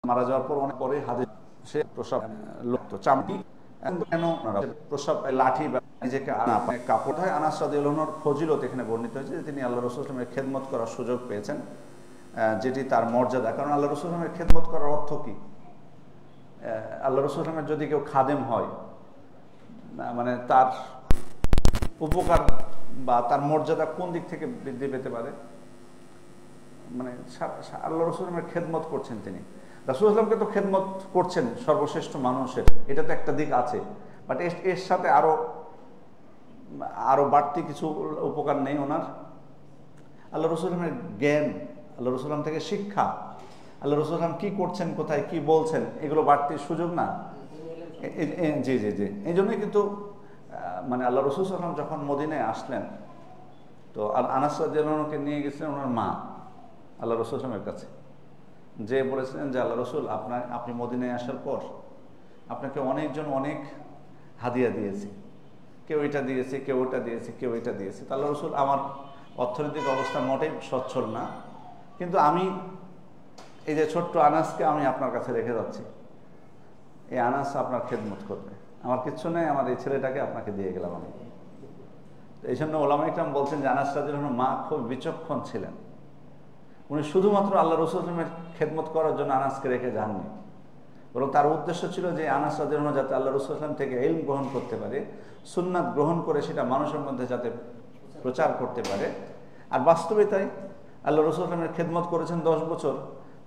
মারা যাওয়ার পর অনেক পরে হাদিস সে প্রসাব লোকতো চামড়ি কেন প্রসাব লাঠি বা নিজেকে কাপড় হয়। আনাস রাদিয়াল্লাহু আনহুর ফজিলত এখানে বর্ণিত হয়েছে যে তিনি আল্লাহ রাসূল সাল্লাল্লাহু আলাইহি ওয়াসাল্লামের খেদমত করার সুযোগ পেয়েছেন, যেটি তার মর্যাদা। কারণ আল্লাহ রাসূল সাল্লাল্লাহু আলাইহি ওয়াসাল্লামের খেদমত করার অর্থ কি? আল্লাহ রাসূল সাল্লাল্লাহু আলাইহি ওয়াসাল্লামের যদি কেউ খাদেম হয়, মানে তার উপকার বা তার মর্যাদা কোন দিক থেকে বৃদ্ধি পেতে পারে? মানে আল্লাহ রাসূল সাল্লাল্লাহু আলাইহি ওয়াসাল্লামের খেদমত করছেন তিনি, রাসূল সাল্লাল্লাহু আলাইহি ওয়াসাল্লামকে তো খেদমত করছেন সর্বশ্রেষ্ঠ মানুষের, এটা তো একটা দিক আছে। বাট এর সাথে আরো বাড়তি কিছু উপকার নেই ওনার? আল্লাহ রাসূল সাল্লাল্লাহু আলাইহি ওয়াসাল্লামের জ্ঞান, আল্লাহ রাসূল সাল্লাল্লাহু আলাইহি ওয়াসাল্লাম থেকে শিক্ষা, আল্লাহ রাসূল সাল্লাল্লাহু আলাইহি ওয়াসাল্লাম কি করছেন, কোথায় কি বলছেন, এগুলো বাড়তি সুযোগ না? জি জি জি। এই জন্যই কিন্তু মানে আল্লাহ রাসূল সাল্লাল্লাহু আলাইহি ওয়াসাল্লাম যখন মদিনায় আসলেন, তো আনাস রাদিয়াল্লাহু আনহুকে নিয়ে গেছিলেন ওনার মা আল্লাহ রাসূল সাল্লাল্লাহু আলাইহি ওয়াসাল্লামের কাছে, যে বলেছিলেন যে আল্লাহ রাসূল আপনি মদিনায় আসার পর আপনাকে অনেকজন অনেক হাদিয়া দিয়েছে, কেউ এটা দিয়েছে, কেউ ওটা দিয়েছে, কেউ এটা দিয়েছে। তো আল্লাহ রাসূল, আমার অর্থনৈতিক অবস্থা মোটেই সচ্ছল না, কিন্তু আমি এই যে ছোট্ট আনাসকে আমি আপনার কাছে রেখে যাচ্ছি, এই আনাস আপনার খেদমত করবে, আমার কিচ্ছু নেই, আমার এই ছেলেটাকে আপনাকে দিয়ে গেলাম আমি। তো এই জন্য ওলামায়ে কেরাম বলছেন যে আনাস রাদিয়াল্লাহু আনহু মা খুব বিচক্ষণ ছিলেন, উনি শুধুমাত্র আল্লাহ রাসূল সাল্লাল্লাহু আলাইহি ওয়াসাল্লামের খেদমত করার জন্য আনাসকে রেখে যাননি, বরং তার উদ্দেশ্য ছিল যে আনাস রাদিয়াল্লাহু আনহু যাতে আল্লাহ রাসূল সাল্লাল্লাহু আলাইহি ওয়াসাল্লাম থেকে ইলম গ্রহণ করতে পারে, সুন্নাত গ্রহণ করে সেটা মানুষের মধ্যে যাতে প্রচার করতে পারে। আর বাস্তবে তাই, আল্লাহ রাসূল সাল্লাল্লাহু আলাইহি ওয়াসাল্লামের খেদমত করেছেন 10 বছর।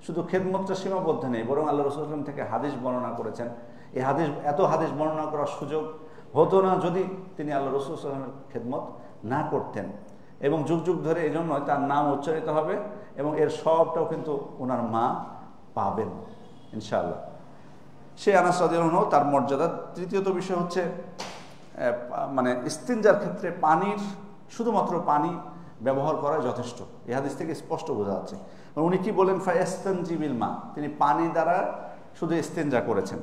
শুধু খেদমতটা সীমাবদ্ধ নেই, বরং আল্লাহ রাসূল সাল্লাল্লাহু আলাইহি ওয়াসাল্লাম থেকে হাদিস বর্ণনা করেছেন। এই এত হাদিস বর্ণনা করার সুযোগ হতো না যদি তিনি আল্লাহ রাসূল সাল্লাল্লাহু আলাইহি ওয়াসাল্লামের খেদমত না করতেন। এবং যুগ যুগ ধরে এই জন্য তার নাম উচ্চারিত হবে এবং এর সবটাও কিন্তু ওনার মা পাবেন ইনশাআল্লাহ। সে আনাস রাদিয়াল্লাহু আনহু তার মর্যাদা। তৃতীয়ত বিষয় হচ্ছে মানে ইস্তিনজার ক্ষেত্রে শুধুমাত্র পানি ব্যবহার করা যথেষ্ট। এই হাদিস থেকে স্পষ্ট বোঝা যাচ্ছে। উনি কি বলেন? ফায়াস্তানজি বিল মা, তিনি পানি দ্বারা শুধু ইস্তিনজা করেছেন।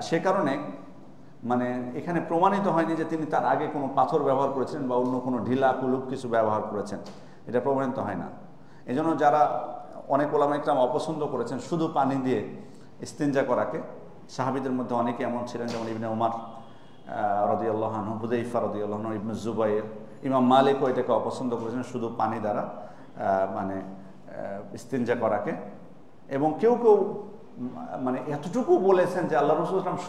সে কারণে মানে এখানে প্রমাণিত হয়নি যে তিনি তার আগে কোনো পাথর ব্যবহার করেছেন বা অন্য কোনো ঢিলা কুলুপ কিছু ব্যবহার করেছেন, এটা প্রমাণিত হয় না। এই জন্য যারা অনেক ওলামায়ে কেরাম অপছন্দ করেছেন শুধু পানি দিয়ে ইস্তিনজা করাকে, সাহাবীদের মধ্যে অনেকে এমন ছিলেন, যেমন ইবনে উমর রাদিয়াল্লাহু আনহু, হুযায়ফা রাদিয়াল্লাহু আনহু, ইবনে জুবাইর, ইমাম মালিকও এটাকে অপছন্দ করেছেন শুধু পানি দ্বারা মানে ইস্তিনজা করাকে। এবং কেউ কেউ মানে এতটুকু বলেছেন যে আল্লাহ রাসূল সাল্লাল্লাহু আলাইহি ওয়াসাল্লাম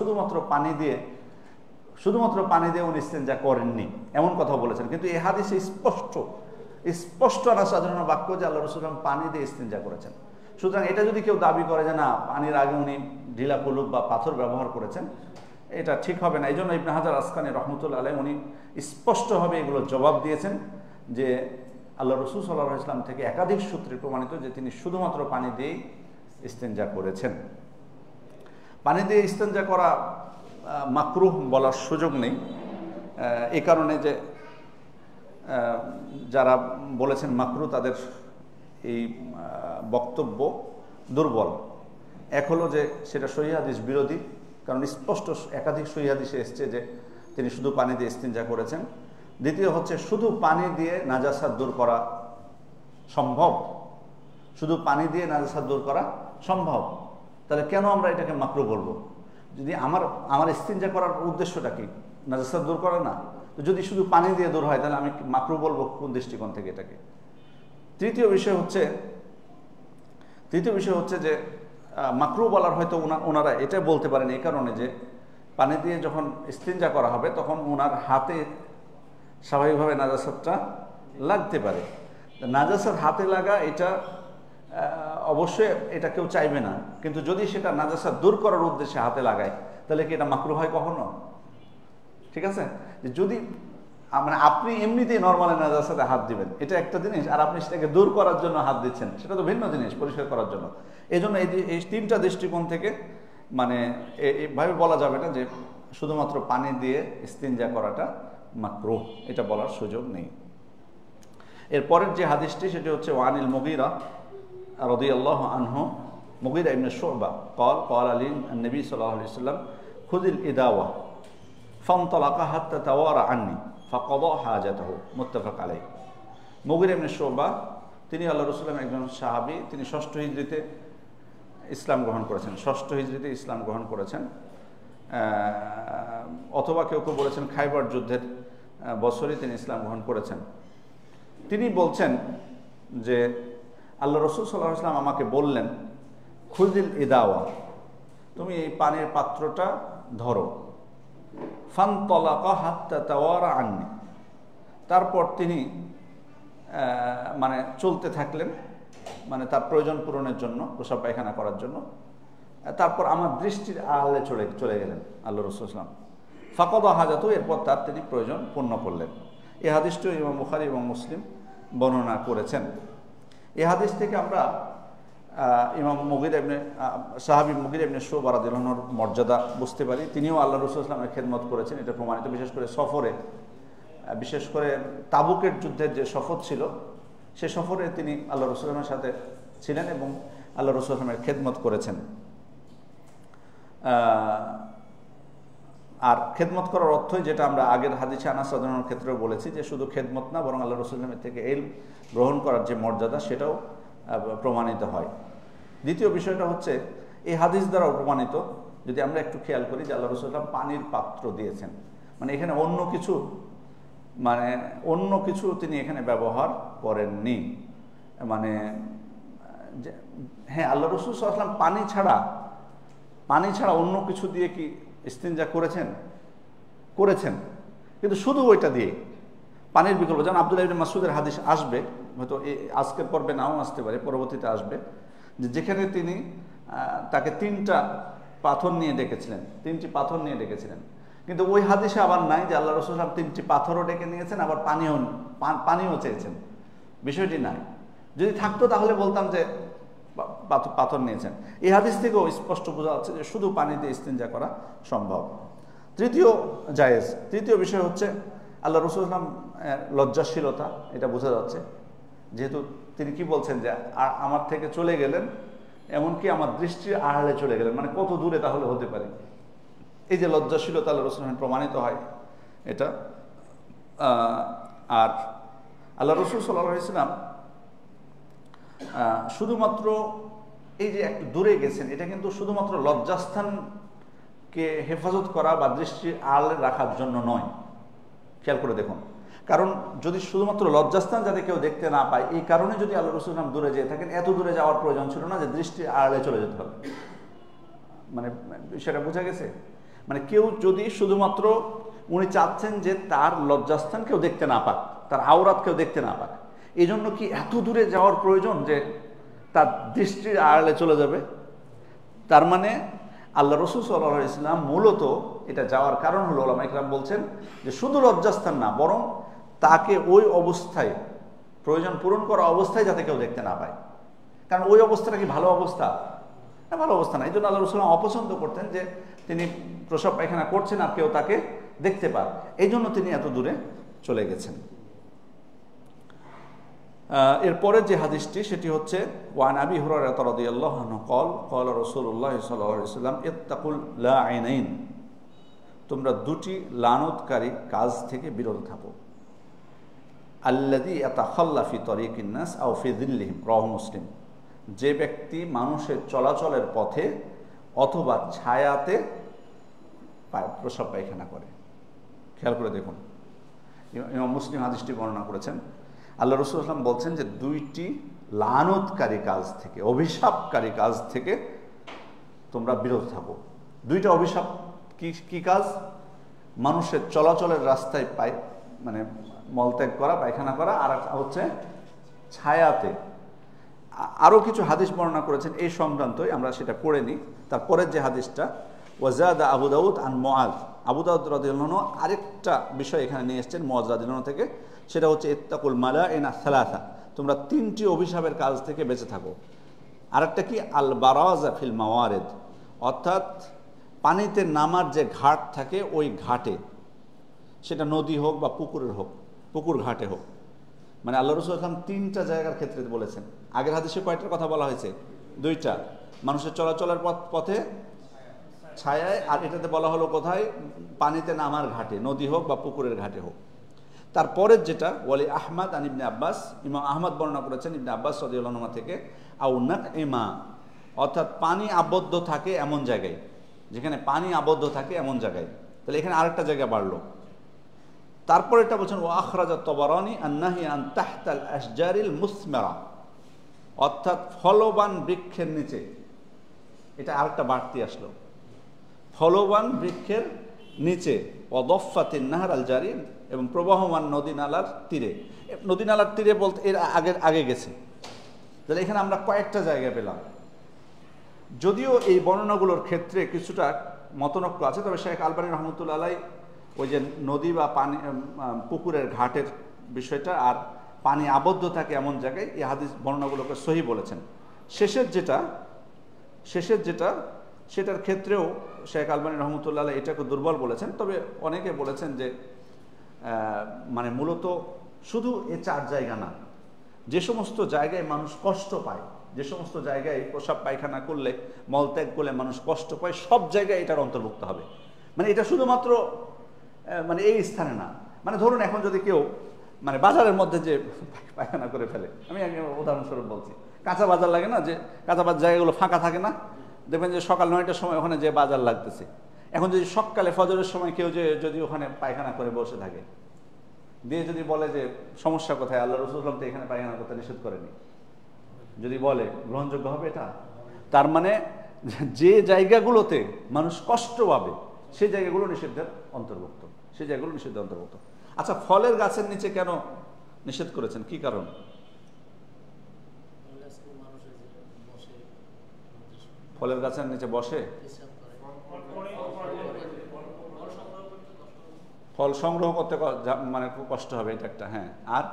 শুধুমাত্র পানি দিয়ে উনি ইস্তিনজা করেননি, এমন কথা বলেছেন। কিন্তু এই হাদিসে স্পষ্ট আনাস রাদিয়াল্লাহু আনহু বাক্য যে আল্লাহ রাসূল সাল্লাল্লাহু আলাইহি ওয়াসাল্লাম পানি দিয়ে ইস্তিনজা করেছেন। সুতরাং এটা যদি কেউ দাবি করে যে না, পানির আগে উনি ঢিলা কুলুপ বা পাথর ব্যবহার করেছেন, এটা ঠিক হবে না। এই জন্য ইবনে হাজার আসকানি রহমতুল্লাহ আলাইহি উনি স্পষ্টভাবে এগুলো জবাব দিয়েছেন যে আল্লাহ রাসূল সাল্লাল্লাহু আলাইহি ওয়াসাল্লাম থেকে একাধিক সূত্রে প্রমাণিত যে তিনি শুধুমাত্র পানি দিয়েই ইস্তিনজা করেছেন। পানি দিয়ে ইস্তিনজা করা মাকরুহ বলার সুযোগ নেই, এই কারণে যে যারা বলেছেন মাকরুহ তাদের এই বক্তব্য দুর্বল। এক হলো যে সেটা সহিহ হাদিস বিরোধী, কারণ স্পষ্ট একাধিক সহিহ হাদিসে এসছে যে তিনি শুধু পানি দিয়ে ইস্তিনজা করেছেন। দ্বিতীয় হচ্ছে শুধু পানি দিয়ে নাজাসাত দূর করা সম্ভব, শুধু পানি দিয়ে নাজাসাত দূর করা সম্ভব, তাহলে কেন আমরা এটাকে মাকরুহ বলবো? যদি আমার ইস্তিনজা করার উদ্দেশ্যটা কি? নাজাসাত দূর করা না? তো যদি শুধু পানি দিয়ে দূর হয় তাহলে আমি মাকরুহ বলবো কোন দৃষ্টিকোণ থেকে এটাকে? তৃতীয় বিষয় হচ্ছে যে মাকরুহ বলার হয়তো ওনারা এটা বলতে পারেন এই কারণে যে পানি দিয়ে যখন ইস্তিনজা করা হবে তখন ওনার হাতে স্বাভাবিকভাবে নাজাসাতটা লাগতে পারে। নাজাসাত হাতে লাগা এটা অবশ্যই এটা কেউ চাইবে না, কিন্তু যদি সেটা নাজাসাত দূর করার উদ্দেশ্যে হাতে লাগায় তাহলে কি এটা মাকরুহ হয় কখনো? ঠিক আছে, যদি মানে আপনি এমনিতেই নর্মালি নাজাসাতে হাত দিবেন, এটা একটা জিনিস, আর আপনি সেটাকে দূর করার জন্য হাত দিচ্ছেন, সেটা তো ভিন্ন জিনিস, পরিষ্কার করার জন্য। এই জন্য এই তিনটা দৃষ্টিকোণ থেকে মানে এইভাবে বলা যাবে না যে শুধুমাত্র পানি দিয়ে ইস্তিনজা করাটা মাকরুহ, এটা বলার সুযোগ নেই। এরপরের যে হাদিসটি সেটি হচ্ছে ওয়ানিল মুগীরা রাদিয়াল্লাহু আনহু, মুগীরা ইবনে শুবা قال لي النبي صلى الله عليه وسلم خذ الإداوة فانطلق حتى توارى عني فقضى حاجته متفق عليه। মুগীরা ইবনে শুবা তিনি আল্লাহ রাসূলের একজন সাহাবী, তিনি 6ষ্ঠ হিজরিতে ইসলাম গ্রহণ করেছেন, 6ষ্ঠ হিজরিতে ইসলাম গ্রহণ করেছেন, অথবা কেউ কেউ বলেছেন খাইবার যুদ্ধের বছরই তিনি ইসলাম গ্রহণ করেছেন। তিনি বলছেন যে আল্লাহ রসুল সাল্লাল্লাহু আলাইহি ওয়াসাল্লাম আমাকে বললেন, খুযিল ইদাওয়া, তুমি এই পানির পাত্রটা ধরো। ফানতালাকা হাত্তা তাওয়ারা আন্নি, তারপর তিনি মানে চলতে থাকলেন, মানে তার প্রয়োজন পূরণের জন্য, প্রসাব পায়খানা করার জন্য। তারপর আমার দৃষ্টির আড়ালে চলে গেলেন আল্লাহ রাসূল সাল্লাল্লাহু আলাইহি ওয়াসাল্লাম। ফাকাদা হাজাতু, এরপর তার তিনি প্রয়োজন পূর্ণ করলেন। এই হাদিসটি ইমাম বুখারী এবং মুসলিম বর্ণনা করেছেন। এই হাদিস থেকে আমরা ইমাম মুগীরা ইবনে সাহাবী মুগীরা ইবনে শুবা রাদিয়াল্লাহু আনহুর মর্যাদা বুঝতে পারি। তিনিও আল্লাহ রাসূল সাল্লাল্লাহু আলাইহি ওয়াসাল্লামের খেদমত করেছেন, এটা প্রমাণিত। বিশেষ করে সফরে, বিশেষ করে তাবুকের যুদ্ধের যে সফর ছিল, সে সফরে তিনি আল্লাহ রাসূল সাল্লাল্লাহু আলাইহি ওয়াসাল্লামের সাথে ছিলেন এবং আল্লাহ রাসূল সাল্লাল্লাহু আলাইহি ওয়াসাল্লামের খেদমত করেছেন। আর খেদমত করার অর্থই যেটা আমরা আগের হাদিসে আনাস রাদিয়াল্লাহু আনহুর ক্ষেত্রেও বলেছি, যে শুধু খেদমত না, বরং আল্লাহ রাসূল সাল্লাল্লাহু আলাইহি ওয়াসাল্লামের থেকে ইলম গ্রহণ করার যে মর্যাদা, সেটাও প্রমাণিত হয়। দ্বিতীয় বিষয়টা হচ্ছে, এই হাদিস দ্বারা প্রমাণিত, যদি আমরা একটু খেয়াল করি, যে আল্লাহ রাসূল সাল্লাল্লাহু আলাইহি ওয়াসাল্লাম পানির পাত্র দিয়েছেন, মানে এখানে অন্য কিছু তিনি এখানে ব্যবহার করেননি। মানে হ্যাঁ, আল্লাহ রাসূল সাল্লাল্লাহু আলাইহি ওয়াসাল্লাম পানি ছাড়া অন্য কিছু দিয়ে কি ইস্তিনজা করেছেন, কিন্তু শুধু ওইটা দিয়ে পানির বিকল্প, যেমন আব্দুল্লাহ ইবনে মাসউদের হাদিস আসবে, হয়তো আজকের পর্বে নাও আসতে পারে, পরবর্তীতে আসবে, যে যেখানে তিনি তাকে 3টা পাথর নিয়ে ডেকেছিলেন, 3টি পাথর নিয়ে ডেকেছিলেন, কিন্তু ওই হাদিসে আবার নাই যে আল্লাহ রাসূল সাল্লাল্লাহু আলাইহি ওয়াসাল্লাম 3টি পাথরও ডেকে নিয়েছেন, আবার পানিও চেয়েছেন, বিষয়টি নাই। যদি থাকতো তাহলে বলতাম যে পাথর নিয়েছেন। এই হাদিস থেকেও স্পষ্ট বোঝা যাচ্ছে যে শুধু পানিতে ইস্তিনজা করা সম্ভব। তৃতীয় বিষয় হচ্ছে আল্লাহ রাসূল সাল্লাল্লাহু আলাইহি ওয়াসাল্লাম লজ্জাশীলতা, এটা বোঝা যাচ্ছে, যেহেতু তিনি কি বলছেন যে আমার থেকে চলে গেলেন, এমনকি আমার দৃষ্টির আড়ালে চলে গেলেন, মানে কত দূরে তাহলে হতে পারে। এই যে লজ্জাশীলতা আল্লাহ রাসূল সাল্লাল্লাহু আলাইহি ওয়াসাল্লাম প্রমাণিত হয় এটা। আর আল্লাহ রাসূল সাল্লাল্লাহু আলাইহি ওয়াসাল্লাম শুধুমাত্র এই যে একটু দূরে গেছেন, এটা কিন্তু শুধুমাত্র লজ্জাস্থানকে হেফাজত করা বা দৃষ্টির আড়ালে রাখার জন্য নয়। খেয়াল করে দেখুন, কারণ যদি শুধুমাত্র লজ্জাস্থান যাতে কেউ দেখতে না পায়, এই কারণে যদি আল্লাহ রাসূল সাল্লাল্লাহু আলাইহি ওয়াসাল্লাম দূরে যেয়ে থাকেন, এত দূরে যাওয়ার প্রয়োজন ছিল না যে দৃষ্টির আড়ালে চলে যেতে হবে। মানে সেটা বোঝা গেছে। মানে কেউ যদি শুধুমাত্র, উনি চাচ্ছেন যে তার লজ্জাস্থান কেউ দেখতে না পাক, তার আওরাত কেউ দেখতে না পাক, এই জন্য কি এত দূরে যাওয়ার প্রয়োজন যে তার দৃষ্টির আড়ালে চলে যাবে? তার মানে আল্লাহ রাসূল সাল্লাল্লাহু আলাইহি ওয়াসাল্লাম মূলত এটা যাওয়ার কারণ হলো, উলামা ইকরাম বলছেন যে শুধু লজ্জাস্থান না, বরং তাকে ওই অবস্থায়, প্রয়োজন পূরণ করা অবস্থায় যাতে কেউ দেখতে না পায়। কারণ ওই অবস্থাটা কি ভালো অবস্থা? না, ভালো অবস্থা না। এই জন্য আল্লাহ রাসূল অপছন্দ করতেন যে তিনি প্রসাব পায়খানা করছেন আর কেউ তাকে দেখতে পায়, এই জন্য তিনি এত দূরে চলে গেছেন। এরপরে যে হাদিসটি, সেটি হচ্ছে ওয়ান আবি হুরায়রা রাদিয়াল্লাহু আনহু ক্বাল ক্বালা রাসূলুল্লাহ সাল্লাল্লাহু আলাইহি ওয়াসাল্লাম ইত্তাকুল লাঈনাইন, তোমরা 2টি লানতকারী কাজ থেকে বিরত থাকো। আল্লাযী ইয়াতাখাল্লা ফি তরিকিন নাস আও ফি যিল্লিহিম, রাওয়াহু মুসলিম। যে ব্যক্তি মানুষের চলাচলের পথে অথবা ছায়াতে প্রসাব পায়খানা করে। খেয়াল করে দেখুন, ইমাম মুসলিম হাদিসটি বর্ণনা করেছেন। আল্লাহ রাসূল সাল্লাল্লাহু আলাইহি ওয়াসাল্লাম বলছেন যে 2টি লানতকারী কাজ থেকে, অভিশাপকারী কাজ থেকে তোমরা বিরত থাকো। 2টা অভিশাপ কি কাজ? মানুষের চলাচলের রাস্তায় মানে মলত্যাগ করা, পায়খানা করা, আর হচ্ছে ছায়াতে। আরও কিছু হাদিস বর্ণনা করেছেন এই সংক্রান্তই, আমরা সেটা পড়ে নিই। তারপরের যে হাদিসটা, ওয়াজাদা আবু দাউদ আন মুআজ, আবু দাউদ রাদিয়াল্লাহু আনহু আরেকটা বিষয় এখানে নিয়ে এসেছেন মুআজ রাদিয়াল্লাহু আনহু থেকে, সেটা হচ্ছে ইত্তাকুল মালাইনা সালাসা, তোমরা 3টি অভিশাপের কাজ থেকে বেঁচে থাকো। আরেকটা কি? আল বারাজা ফিল মাওয়ারিদ, অর্থাৎ পানিতে নামার যে ঘাট থাকে, ওই ঘাটে, সেটা নদী হোক বা পুকুর ঘাটে হোক। মানে আল্লাহ রাসূল সাল্লাল্লাহু আলাইহি ওয়াসাল্লাম 3টা জায়গার ক্ষেত্রে বলেছেন। আগের হাদিসে কয়টার কথা বলা হয়েছে? 2টা। মানুষের চলাচলের পথে, ছায়ায়, আর এটাতে বলা হলো কোথায়? পানিতে নামার ঘাটে, নদী হোক বা পুকুরের ঘাটে হোক। তারপরের যেটা, ওয়ালি আহমদ আন ইবনে আব্বাস, ইমাম আহমদ বর্ণনা করেছেন ইবনে আব্বাস রাদিয়াল্লাহু আনহু থেকে, আও নাকইমা, অর্থাৎ পানি আবদ্ধ থাকে এমন জায়গায়, যেখানে পানি আবদ্ধ থাকে এমন জায়গায়। তাহলে এখানে আরেকটা জায়গা বাড়লো। তারপর এটা বলছেন ওয়া আখরাজা তাবারানি আন-নাহি আন তাহতাল আশজারিল মুসমারা, অর্থাৎ ফলবান বৃক্ষের নিচে। এটা আরেকটা বাড়তি আসলো, ফলবান বৃক্ষের নিচে, ওয়াদফাতিন নাহর আল জারি, এবং প্রবাহমান নদী নালার তীরে। নদী নালার তীরে বলতে এর আগে গেছে। তাহলে এখানে আমরা কয়েকটা জায়গা পেলাম। যদিও এই বর্ণনাগুলোর ক্ষেত্রে কিছুটা মতনক্য আছে, তবে শেখ আলবানী রহমতুল্লাহ আলাই ওই যে নদী বা পানি পুকুরের ঘাটের বিষয়টা আর পানি আবদ্ধ থাকে এমন জায়গায় এই হাদিস বর্ণনাগুলোকে সহি বলেছেন। শেষের যেটা সেটার ক্ষেত্রেও শেখ আলবানী রহমতুল্লাহ আলাই এটাকে দুর্বল বলেছেন। তবে অনেকে বলেছেন যে মানে মূলত শুধু এ 4 জায়গা না, যে সমস্ত জায়গায় মানুষ কষ্ট পায়, যে সমস্ত জায়গায় প্রসাব পায়খানা করলে, মলত্যাগ করলে মানুষ কষ্ট পায়, সব জায়গায় এটার অন্তর্ভুক্ত হবে। মানে এটা শুধুমাত্র মানে এই স্থানে না। মানে ধরুন এখন যদি কেউ মানে বাজারের মধ্যে যে পায়খানা করে ফেলে, আমি উদাহরণস্বরূপ বলছি, কাঁচা বাজার লাগে না, যে কাঁচা বাজার জায়গাগুলো ফাঁকা থাকে না, দেখবেন যে সকাল 9টার সময় ওখানে যে বাজার লাগতেছে। এখন যদি সকালে ফজরের সময় কেউ যদি ওখানে পায়খানা করে বসে থাকে, দিয়ে যদি বলে যে সমস্যা কোথায়, আল্লাহ রাসূল সাল্লাল্লাহু আলাইহি ওয়াসাল্লাম তো এখানে পায়খানা করতে নিষেধ করেনি, যদি বলে গ্রহণযোগ্য হবে এটা? তার মানে যে জায়গাগুলোতে মানুষ কষ্ট পাবে সেই জায়গাগুলো নিষিদ্ধের অন্তর্ভুক্ত, সেই জায়গাগুলো নিষিদ্ধের অন্তর্ভুক্ত। আচ্ছা, ফলের গাছের নিচে কেন নিষেধ করেছেন, কি কারণ? ফলের গাছের নিচে বসে ফল সংগ্রহ করতে মানে খুব কষ্ট হবে, এটা একটা। হ্যাঁ, আর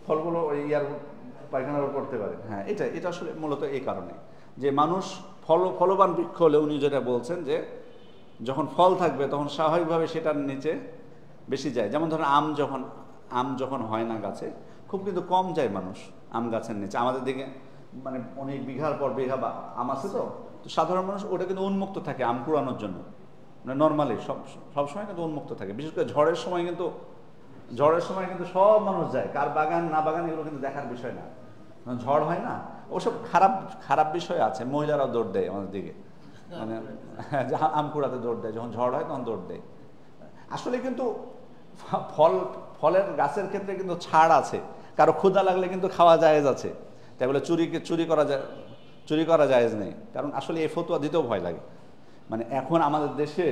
ফলগুলো ওই ইয়ার পায়খানার উপর পড়তে পারে। হ্যাঁ, এটা আসলে মূলত এই কারণে যে মানুষ ফলবান বৃক্ষ হলে উনি যেটা বলছেন যে যখন ফল থাকবে তখন স্বাভাবিকভাবে সেটার নিচে বেশি যায়। যেমন ধরেন আম যখন হয় না গাছে, খুব কিন্তু কম যায় মানুষ আম গাছের নিচে। আমাদের দিকে মানে অনেক বিঘার পর বিঘা বা আম আছে, তো সাধারণ মানুষ ওটা কিন্তু উন্মুক্ত থাকে আম কুড়ানোর জন্য, মানে নর্মালি সবসময় কিন্তু উন্মুক্ত থাকে। বিশেষ করে ঝড়ের সময় কিন্তু সব মানুষ যায়, কার বাগান না বাগান এগুলো কিন্তু দেখার বিষয় না। ঝড় হয় না, ওসব খারাপ বিষয় আছে, মহিলারাও দৌড় দেয় আমাদের দিকে, মানে আম কুড়াতে দৌড় দেয়, যখন ঝড় হয় তখন দৌড় দেয়। আসলে কিন্তু ফলের গাছের ক্ষেত্রে কিন্তু ছাড় আছে, কারো ক্ষুধা লাগলে কিন্তু খাওয়া জায়েজ আছে, তাই বলে চুরি করা জায়েজ নেই। কারণ আসলে এই ফতোয়া দিতেও ভয় লাগে। মানে এখন আমাদের দেশে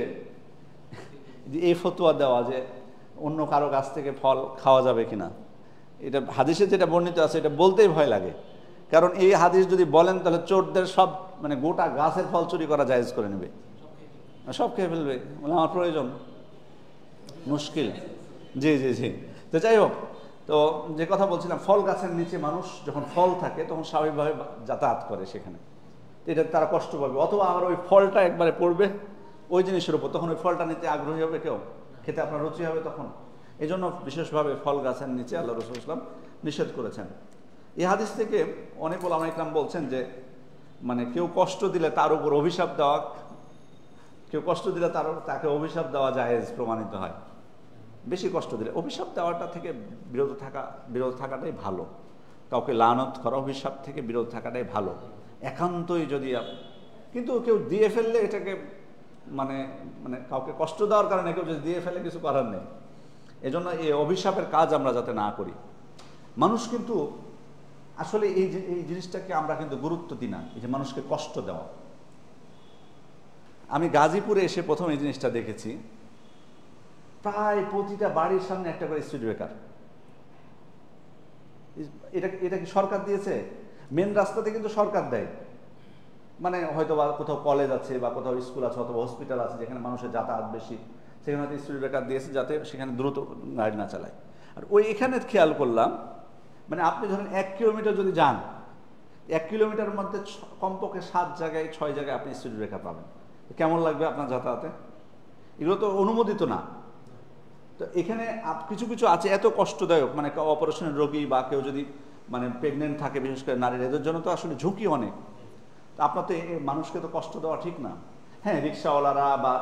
এই ফতোয়া দেওয়া যে অন্য কারো গাছ থেকে ফল খাওয়া যাবে কিনা, এটা হাদিসে যেটা বর্ণিত আছে এটা বলতেই ভয় লাগে। কারণ এই হাদিস যদি বলেন তাহলে চোরদের সব মানে গোটা গাছের ফল চুরি করা জায়েজ করে নেবে, সব খেয়ে ফেলবে, বলে আমার প্রয়োজন, মুশকিল। জি। তো যাই হোক, তো যে কথা বলছিলাম, ফল গাছের নিচে মানুষ যখন ফল থাকে তখন স্বাভাবিকভাবে যাতায়াত করে সেখানে, এটা তারা কষ্ট পাবে, অথবা আমার ওই ফলটা একবারে পড়বে ওই জিনিসের উপর, তখন ওই ফলটা নিতে আগ্রহী হবে কেউ, খেতে আপনার রুচি হবে তখন। এই জন্য বিশেষভাবে ফল গাছের নিচে আল্লাহ রাসূল সাল্লাল্লাহু আলাইহি ওয়াসাল্লাম নিষেধ করেছেন। এই হাদিস থেকে অনেক ওলামা ইকরাম বলছেন যে মানে কেউ কষ্ট দিলে তার উপর অভিশাপ দেওয়া, তাকে অভিশাপ দেওয়া জায়েজ প্রমাণিত হয়। বেশি কষ্ট দিলে অভিশাপ দেওয়াটা থেকে বিরত থাকাটাই ভালো। কাউকে লানত করা, অভিশাপ থেকে বিরত থাকাটাই ভালো, একান্তই যদি। কিন্তু কেউ দিয়ে ফেললে এটাকে মানে কাউকে কষ্ট দেওয়ার কারণে কেউ যদি দিয়ে ফেলে কিছু করার নেই। এজন্য এই অভিশাপের কাজ আমরা যাতে না করি। মানুষ কিন্তু আসলে এই জিনিসটাকে আমরা কিন্তু গুরুত্ব দিই না, এই যে মানুষকে কষ্ট দেওয়া। আমি গাজীপুরে এসে প্রথম এই জিনিসটা দেখেছি, প্রায় প্রতিটা বাড়ির সামনে একটা করে স্পিড ব্রেকার। এটা কি সরকার দিয়েছে? মেন রাস্তাতে কিন্তু সরকার দেয়, মানে হয়তো বা কোথাও কলেজ আছে বা কোথাও স্কুল আছে অথবা হসপিটাল আছে যেখানে মানুষের যাতায়াত বেশি, সেখানে হয়তো স্পিড ব্রেকার দিয়েছে যাতে সেখানে দ্রুত গাড়ি না চালায়। আর এখানে খেয়াল করলাম, মানে আপনি ধরেন 1 কিলোমিটার যদি যান, 1 কিলোমিটারের মধ্যে কমপক্ষে 7 জায়গায় 6 জায়গায় আপনি স্পিড ব্রেকার পাবেন। কেমন লাগবে আপনার যাতায়াতে? এগুলো তো অনুমোদিত না। তো এখানে কিছু আছে এত কষ্টদায়ক, মানে অপারেশনের রোগী বা কেউ যদি মানে প্রেগনেন্ট থাকে, বিশেষ করে নারীরা, এদের জন্য তো আসলে ঝুঁকি অনেক। তো আপনার তো মানুষকে তো কষ্ট দেওয়া ঠিক না। হ্যাঁ, রিক্সাওয়ালারা বা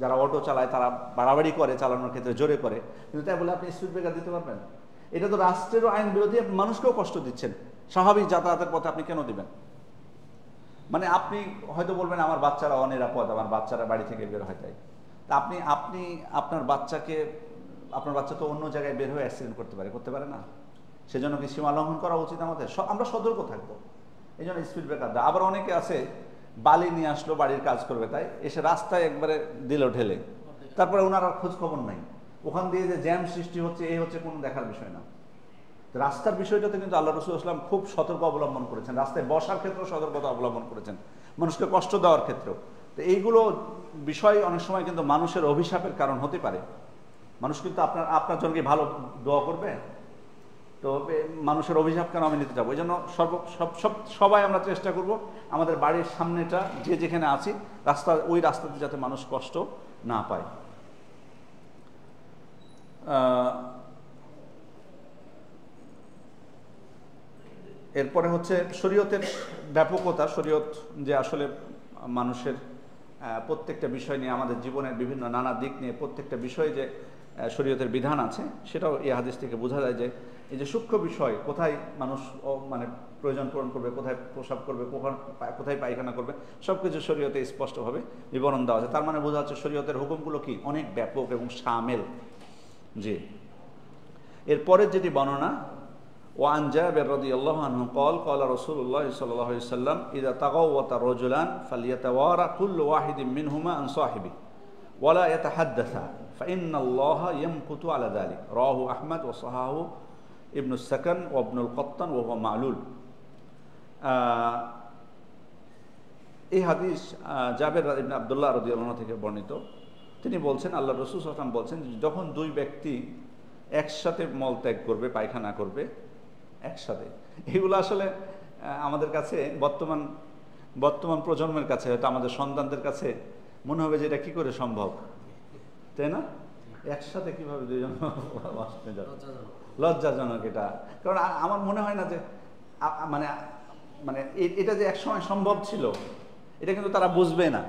যারা অটো চালায় তারা বাড়াবাড়ি করে, চালানোর ক্ষেত্রে জোরে করে, কিন্তু তাই বলে আপনি স্পিড ব্রেকার দিতে পারবেন? এটা তো রাষ্ট্রেরও আইন বিরোধী, মানুষকেও কষ্ট দিচ্ছেন। স্বাভাবিক যাতায়াতের পথে আপনি কেন দিবেন? মানে আপনি হয়তো বলবেন আমার বাচ্চারা অনিরাপদ, আমার বাচ্চারা বাড়ি থেকে বের হয় তাই। তা আপনি আপনার বাচ্চা তো অন্য জায়গায় বের হয়ে অ্যাক্সিডেন্ট করতে পারে না? সেজন্য কি সীমা লঙ্ঘন করা উচিত আমাদের? আমরা সতর্ক থাকবো, এই জন্য স্পিড ব্রেকার দেয়। আবার অনেকে আছে বালি নিয়ে আসলো বাড়ির কাজ করবে তাই, এসে রাস্তায় একবারে দিল ঢেলে, তারপরে ওনার আর খোঁজ খবর নাই। ওখান দিয়ে যে জ্যাম সৃষ্টি হচ্ছে এই হচ্ছে কোনো দেখার বিষয় না। রাস্তার বিষয়টাতে কিন্তু আল্লাহ রাসূল সাল্লাল্লাহু আলাইহি ওয়াসাল্লাম খুব সতর্ক অবলম্বন করেছেন, রাস্তায় বসার ক্ষেত্রেও সতর্কতা অবলম্বন করেছেন, মানুষকে কষ্ট দেওয়ার ক্ষেত্রেও। তো এইগুলো বিষয় অনেক সময় কিন্তু মানুষের অভিশাপের কারণ হতে পারে। মানুষ কিন্তু আপনার জন্য কি ভালো দোয়া করবে? তো মানুষের অভিশাপ কেন আমি নিতে যাবো? এই জন্য সবাই আমরা চেষ্টা করব আমাদের বাড়ির সামনেটা যে যেখানে আছি ওই রাস্তাতে যাতে মানুষ কষ্ট না পায়। এরপরে হচ্ছে শরীয়তের ব্যাপকতা। শরীয়ত যে আসলে মানুষের প্রত্যেকটা বিষয় নিয়ে, আমাদের জীবনের বিভিন্ন নানা দিক নিয়ে প্রত্যেকটা বিষয়ে যে শরীয়তের বিধান আছে, সেটাও এই হাদিস থেকে বোঝা যায় যে এই যে সূক্ষ্ম বিষয়, কোথায় মানুষ মানে প্রয়োজন পূরণ করবে, কোথায় প্রসাব করবে, কোথায় পায়খানা করবে, সব কিছু শরীয়তে স্পষ্টভাবে বিবরণ দেওয়া আছে। তার মানে বোঝা যাচ্ছে শরীয়তের হুকুমগুলো কি অনেক ব্যাপক এবং শামেল। জি, এরপরের যেটি বর্ণনা, ওয়ান জাবির রাদিয়াল্লাহু আনহু قال قال رسول الله صلى الله عليه وسلم اذا تغوط رجلان فليتوارى كل واحد منهما عن صاحبه ولا يتحدثا فإن الله يمقت على ذلك رواه أحمد وصححه ابن السكن وابن القطن وهو معلول। এই হাদিস জাবের ইবনে আব্দুল্লাহ রাদিয়াল্লাহু আনহু থেকে বর্ণিত। তিনি বলছেন আল্লাহ রাসূল সাল্লাল্লাহু আলাইহি ওয়াসাল্লাম বলছেন, যখন দুই ব্যক্তি একসাথে মল ত্যাগ করবে, পায়খানা করবে একসাথে, এগুলো আসলে আমাদের কাছে বর্তমান প্রজন্মের কাছে, হয়তো আমাদের সন্তানদের কাছে মনে হবে যে এটা কি করে সম্ভব, তাই না? একসাথে কিভাবে দুইজন লজ্জাজনক এটা। কারণ আমার মনে হয় না যে মানে এটা যে একসময় সম্ভব ছিল, এটা কিন্তু তারা বুঝবে না।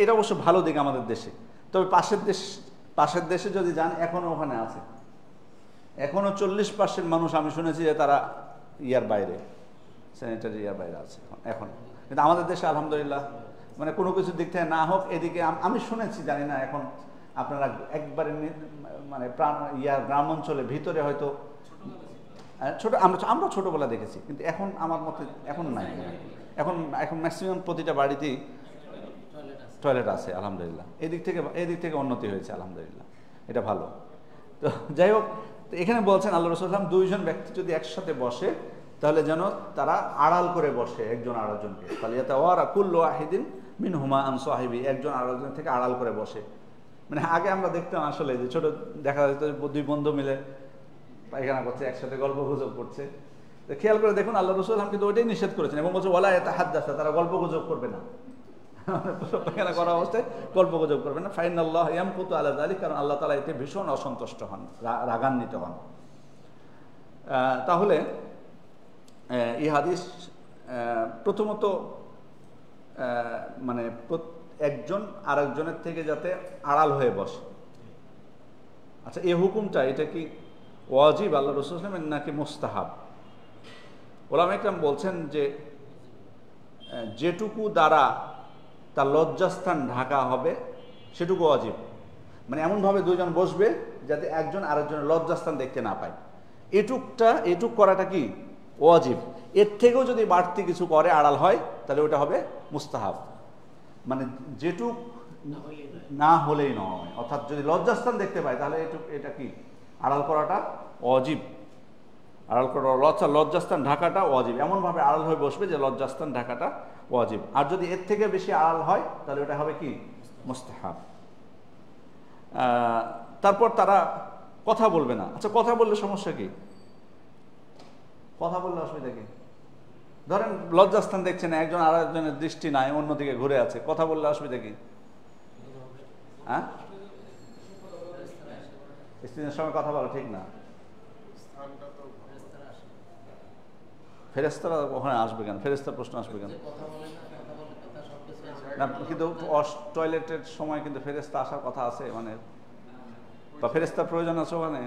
এটা অবশ্য ভালো দিক আমাদের দেশে। তবে পাশের দেশে যদি যান, এখনো ওখানে আছে, এখনো 40% মানুষ আমি শুনেছি যে তারা ইয়ার বাইরে, স্যানিটারি ইয়ার বাইরে আছে এখন। কিন্তু আমাদের দেশে আলহামদুলিল্লাহ মানে কোনো কিছুর দিক থেকে না হোক, এদিকে আমি শুনেছি, জানি না এখন আপনারা একবারে মানে গ্রাম অঞ্চলে ভিতরে হয়তো আমরা ছোটবেলা দেখেছি, কিন্তু এখন আমার মতে এখন নাই। এখন ম্যাক্সিমাম প্রতিটা বাড়িতেই টয়লেট আছে আলহামদুলিল্লাহ। এদিক থেকে উন্নতি হয়েছে আলহামদুলিল্লাহ, এটা ভালো। তো যাই হোক, তো এখানে বলছেন আল্লাহ রাসূল সাল্লাল্লাহু আলাইহি ওয়াসাল্লাম, দুইজন ব্যক্তি যদি একসাথে বসে তাহলে যেন তারা আড়াল করে বসে একজন আরেকজনকে। ফালিয়াতাওয়ারা কুল্লু ওয়াহিদিন মিনহুমা আন সাহিবি, একজন আরেকজন থেকে আড়াল করে বসে। মানে আগে আমরা দেখতাম আসলে যে ছোট দেখা যেত দুই বন্ধু মিলে পায়খানা করছে, একসাথে গল্প গুজব করছে। তো খেয়াল করে দেখুন আল্লাহ রাসূল সাল্লাল্লাহু আলাইহি ওয়াসাল্লাম কিন্তু ওইটাই নিষেধ করেছেন এবং বলছে ওয়ালা ইয়াতাহাদ্দাসা, তারা গল্প গুজব করবে না, পায়খানা করা অবস্থায় গল্প গুজব করবে না। ফাইনাল্লাহ ইয়ামকুতু আলা যালিক, কারণ আল্লাহ তাআলা এতে ভীষণ অসন্তুষ্ট হন, রাগান্বিত হন। তাহলে এই হাদিস প্রথমত মানে একজন আরেকজনের থেকে যাতে আড়াল হয়ে বসে। আচ্ছা, এই হুকুমটা এটা কি ওয়াজিব আল্লাহ রাসূল সাল্লাল্লাহু আলাইহি ওয়াসাল্লামের নাকি মুস্তাহাব? ওলামা ইকরাম বলছেন যে যেটুকু দ্বারা তার লজ্জাস্থান ঢাকা হবে সেটুকু ওয়াজিব। মানে এমনভাবে দুইজন বসবে যাতে একজন আরেকজনের লজ্জাস্থান দেখতে না পায়, এটুক করাটা কি ওয়াজিব। এর থেকেও যদি বাড়তি কিছু করে আড়াল হয় তাহলে ওটা হবে মুস্তাহাব। মানে যেটুক না হলেই নয়, অর্থাৎ যদি লজ্জাস্থান দেখতে পায় তাহলে এটা কি আড়াল করাটা ওয়াজিব। আড়াল করা লজ্জাস্থান ঢাকাটা ওয়াজিব, এমনভাবে আড়াল হয়ে বসবে যে লজ্জাস্থান ঢাকাটা ওয়াজিব। আর যদি এর থেকে বেশি আড়াল হয় তাহলে ওটা হবে কি মুস্তাহাব। তারপর তারা কথা বলবে না। আচ্ছা, কথা বললে সমস্যা কি? কথা বললে অসুবিধা কি? ধরেন লজ্জাস্থান দেখছে না, একজন আরেকজনের দৃষ্টি নাই, অন্যদিকে ঘুরে আছে, কথা বললে অসুবিধা কি? হ্যাঁ, স্ত্রীর সঙ্গে কথা বলা ঠিক না। ফেরেশতারা ওখানে আসবে কেন? ফেরেশতার প্রশ্ন আসবে কেন? না, কিন্তু টয়লেটের সময় কিন্তু ফেরেশতা আসার কথা আছে, মানে বা ফেরেশতার প্রয়োজন আছে ওখানে।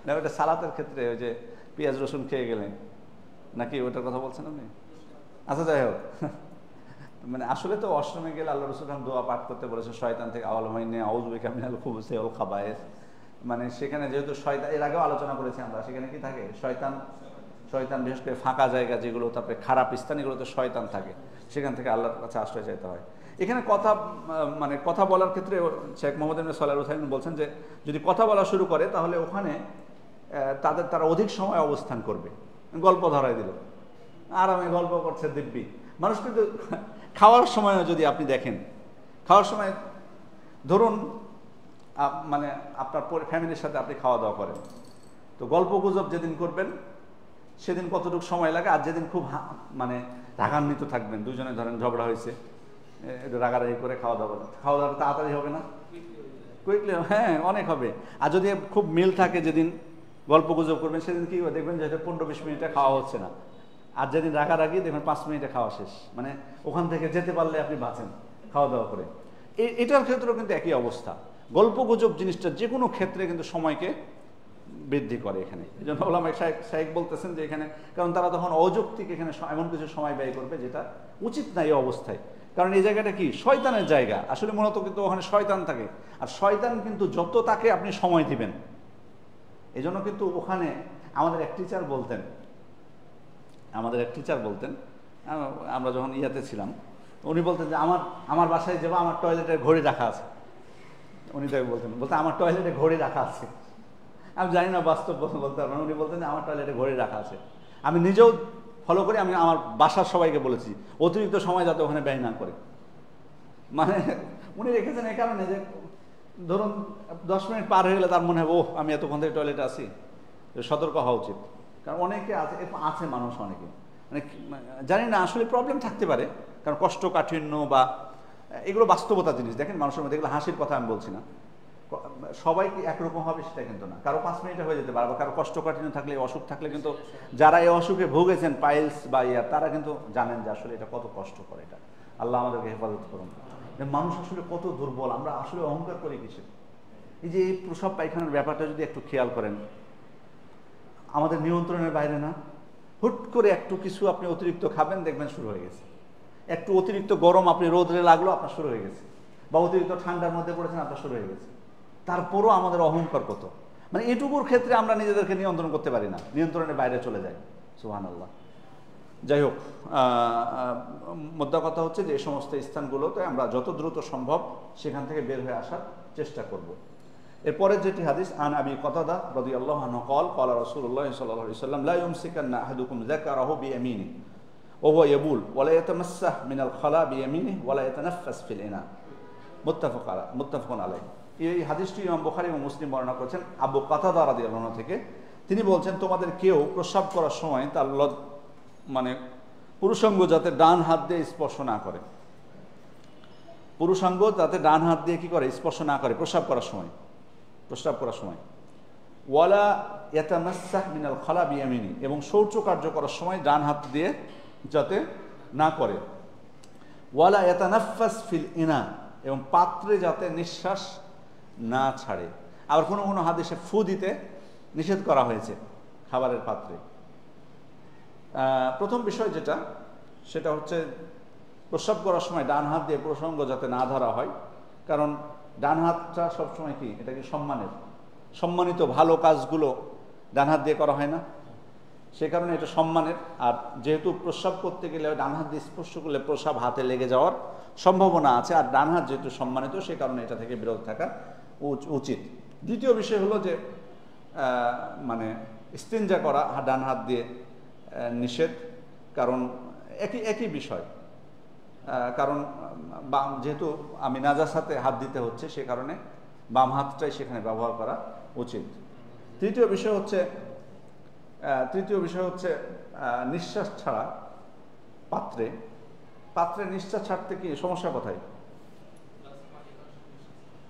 না ওটা সালাতের ক্ষেত্রে ওই যে পেঁয়াজ রসুন খেয়ে গেলেন নাকি ওটার কথা বলছেন আপনি? আচ্ছা যাই হোক, মানে আসলে তো অষ্টমে গেলে আল্লাহ রাসূল দোয়া পাঠ করতে বলেছে শয়তান থেকে আওয়ালুমাইনে আউযু বিকা মিনাল খুবুসি ওয়াল খাবায়েস। মানে সেখানে যেহেতু শয়তান, এর আগেও আলোচনা করেছি আমরা, সেখানে কি থাকে শয়তান, শয়তান বিশেষ করে ফাঁকা জায়গা যেগুলো, তারপরে খারাপ স্থান, এগুলোতে শয়তান থাকে, সেখান থেকে আল্লাহর কাছে আশ্রয় চাইতে হয়। এখানে কথা মানে কথা বলার ক্ষেত্রে শেখ মোহাম্মদ ইবনে সালেহ আল উসাইমিন বলছেন যে যদি কথা বলা শুরু করে তাহলে ওখানে তারা অধিক সময় অবস্থান করবে। গল্প ধরাই দিল, আরামে গল্প করছে দিব্যি। মানুষ কিন্তু খাওয়ার সময়ও যদি আপনি দেখেন, খাওয়ার সময় ধরুন মানে আপনার ফ্যামিলির সাথে আপনি খাওয়া দাওয়া করেন, তো গল্প গুজব যেদিন করবেন সেদিন কতটুকু সময় লাগে, আর যেদিন খুব মানে রাগান্বিত থাকবেন, দুজনে ধরেন ঝগড়া হয়েছে, একটু রাগারাগি করে খাওয়া দাওয়া করেন, খাওয়া দাওয়া তাড়াতাড়ি হবে না? কুইকলি, হ্যাঁ অনেক হবে। আর যদি খুব মিল থাকে যেদিন গল্প গুজব করবেন সেদিন কি দেখবেন যে 15-20 মিনিটে খাওয়া হচ্ছে না, আর যেদিন রাগারাগি দেখবেন 5 মিনিটে খাওয়া শেষ। মানে ওখান থেকে যেতে পারলে আপনি বাঁচেন খাওয়া দাওয়া করে। এটার ক্ষেত্রেও কিন্তু একই অবস্থা। গল্প গুজব জিনিসটা যে কোনো ক্ষেত্রে কিন্তু সময়কে বৃদ্ধি করে এখানে। এই জন্য ওলামা শাইখ বলতেছেন যে এখানে, কারণ তারা তখন অযৌক্তিক এখানে এমন কিছু সময় ব্যয় করবে যেটা উচিত না এই অবস্থায়। কারণ এই জায়গাটা কি শয়তানের জায়গা, আসলে মূলত কিন্তু ওখানে শয়তান থাকে, আর শয়তান কিন্তু যত তাকে আপনি সময় দিবেন। এই জন্য কিন্তু ওখানে আমাদের এক টিচার বলতেন, আমরা যখন ইয়াতে ছিলাম, উনি বলতেন যে আমার বাসায় যাবো, আমার টয়লেটের ঘড়ি রাখা আছে। উনি তাকে বলতেন আমার টয়লেটে ঘড়ি রাখা আছে। আমি জানি না বাস্তব বলতে পারবেন, উনি বলতেন যে আমার টয়লেটে ঘড়ি রাখা আছে। আমি নিজেও ফলো করি, আমি আমার বাসার সবাইকে বলেছি অতিরিক্ত সময় যাতে ওখানে ব্যয় না করে। মানে উনি রেখেছেন এই কারণে যে ধরুন 10 মিনিট পার হয়ে গেলে তার মনে হবে আমি এতক্ষণ থেকে টয়লেটে আসি, সতর্ক হওয়া উচিত। কারণ অনেকে আছে মানুষ অনেকে মানে জানি না, আসলে প্রবলেম থাকতে পারে, কারণ কষ্টকাঠিন্য বা এগুলো বাস্তবতা জিনিস। দেখেন মানুষের মধ্যে, এগুলো হাসির কথা আমি বলছি না, সবাই কি একরকম হবে সেটা কিন্তু না। কারো 5 মিনিটে হয়ে যেতে পারে, কারো কষ্টকাঠিন্য থাকলে, অসুখ থাকলে কিন্তু যারা এই অসুখে ভুগেছেন পাইলস বা তারা কিন্তু জানেন যে আসলে এটা কত কষ্ট করে। এটা আল্লাহ আমাদেরকে হেফাজত করুন। মানুষ আসলে কত দুর্বল, আমরা আসলে অহংকার করি কিসের? এই যে এই প্রসব পায়খানার ব্যাপারটা যদি একটু খেয়াল করেন, আমাদের নিয়ন্ত্রণের বাইরে না। হুট করে একটু কিছু আপনি অতিরিক্ত খাবেন, দেখবেন শুরু হয়ে গেছে। একটু অতিরিক্ত গরম আপনি রোদে লাগলো, আপনার শুরু হয়ে গেছে। বা অতিরিক্ত ঠান্ডার মধ্যে পড়েছেন, আপনার শুরু হয়ে গেছে। তারপরও আমাদের অহংকার কত, মানে এটুকুর ক্ষেত্রে আমরা নিজেদেরকে নিয়ন্ত্রণ করতে পারি না, নিয়ন্ত্রণের বাইরে চলে যায়। সুবহানাল্লাহ। যাই হোক, মোদ্দা কথা হচ্ছে যে এই সমস্ত স্থানগুলোতে আমরা যত দ্রুত সম্ভব সেখান থেকে বের হয়ে আসার চেষ্টা করব। এরপরে যেটি হাদিস, আন আবি কতাদা রাদিয়াল্লাহু আনহু قال قال رسول الله صلى الله عليه وسلم لا يمسكن احدكم ذكره بيمينه وهو يبول ولا يتمسح من الخلاء بيمينه ولا يتنفس في الاناء متفق عليه। এই হাদিসটি ইমাম বুখারী এবং মুসলিম বর্ণনা করেছেন আবু কতাদা রাদিয়াল্লাহু আনহু থেকে। তিনি বলছেন, তোমাদের কেউ প্রস্রাব করার সময় তার মানে পুরুষাঙ্গ যাতে ডান হাত দিয়ে স্পর্শ না করে, পুরুষাঙ্গ যাতে ডান হাত দিয়ে কি করে স্পর্শ না করে প্রস্রাব করার সময়। ওয়ালা ইয়াতামাসসাহ মিনাল খালা বিয়ামিনি, এবং শৌচ কার্য করার সময় ডান হাত দিয়ে যাতে না করে। ওয়ালা ইয়াতানাফাস ফিল ইনা, এবং পাত্রে যাতে নিঃশ্বাস না ছাড়ে। আবার কোনো কোনো হাদিসে ফু দিতে নিষেধ করা হয়েছে খাবারের পাত্রে। প্রথম বিষয় যেটা, সেটা হচ্ছে প্রস্রাব করার সময় ডান হাত দিয়ে প্রসঙ্গ যাতে না ধরা হয়, কারণ ডান হাতটা সবসময় কি, এটা কি সম্মানিত ভালো কাজগুলো ডান হাত দিয়ে করা হয় না, সে কারণে এটা সম্মানের। আর যেহেতু প্রস্রাব করতে গেলে ডান হাত দিয়ে স্পর্শ করলে প্রস্রাব হাতে লেগে যাওয়ার সম্ভাবনা আছে, আর ডান হাত যেহেতু সম্মানিত সে কারণে এটা থেকে বিরত থাকা উচিত। দ্বিতীয় বিষয় হলো যে মানে ইস্তিনজা করা ডান হাত দিয়ে নিষেধ, কারণ একই বিষয়। কারণ যেহেতু আমি নাজাসাতে হাত দিতে হচ্ছে, সে কারণে বাম হাতটাই সেখানে ব্যবহার করা উচিত। তৃতীয় বিষয় হচ্ছে নিঃশ্বাস ছাড়া পাত্রে নিঃশ্বাস ছাড়তে কি সমস্যা কোথায়?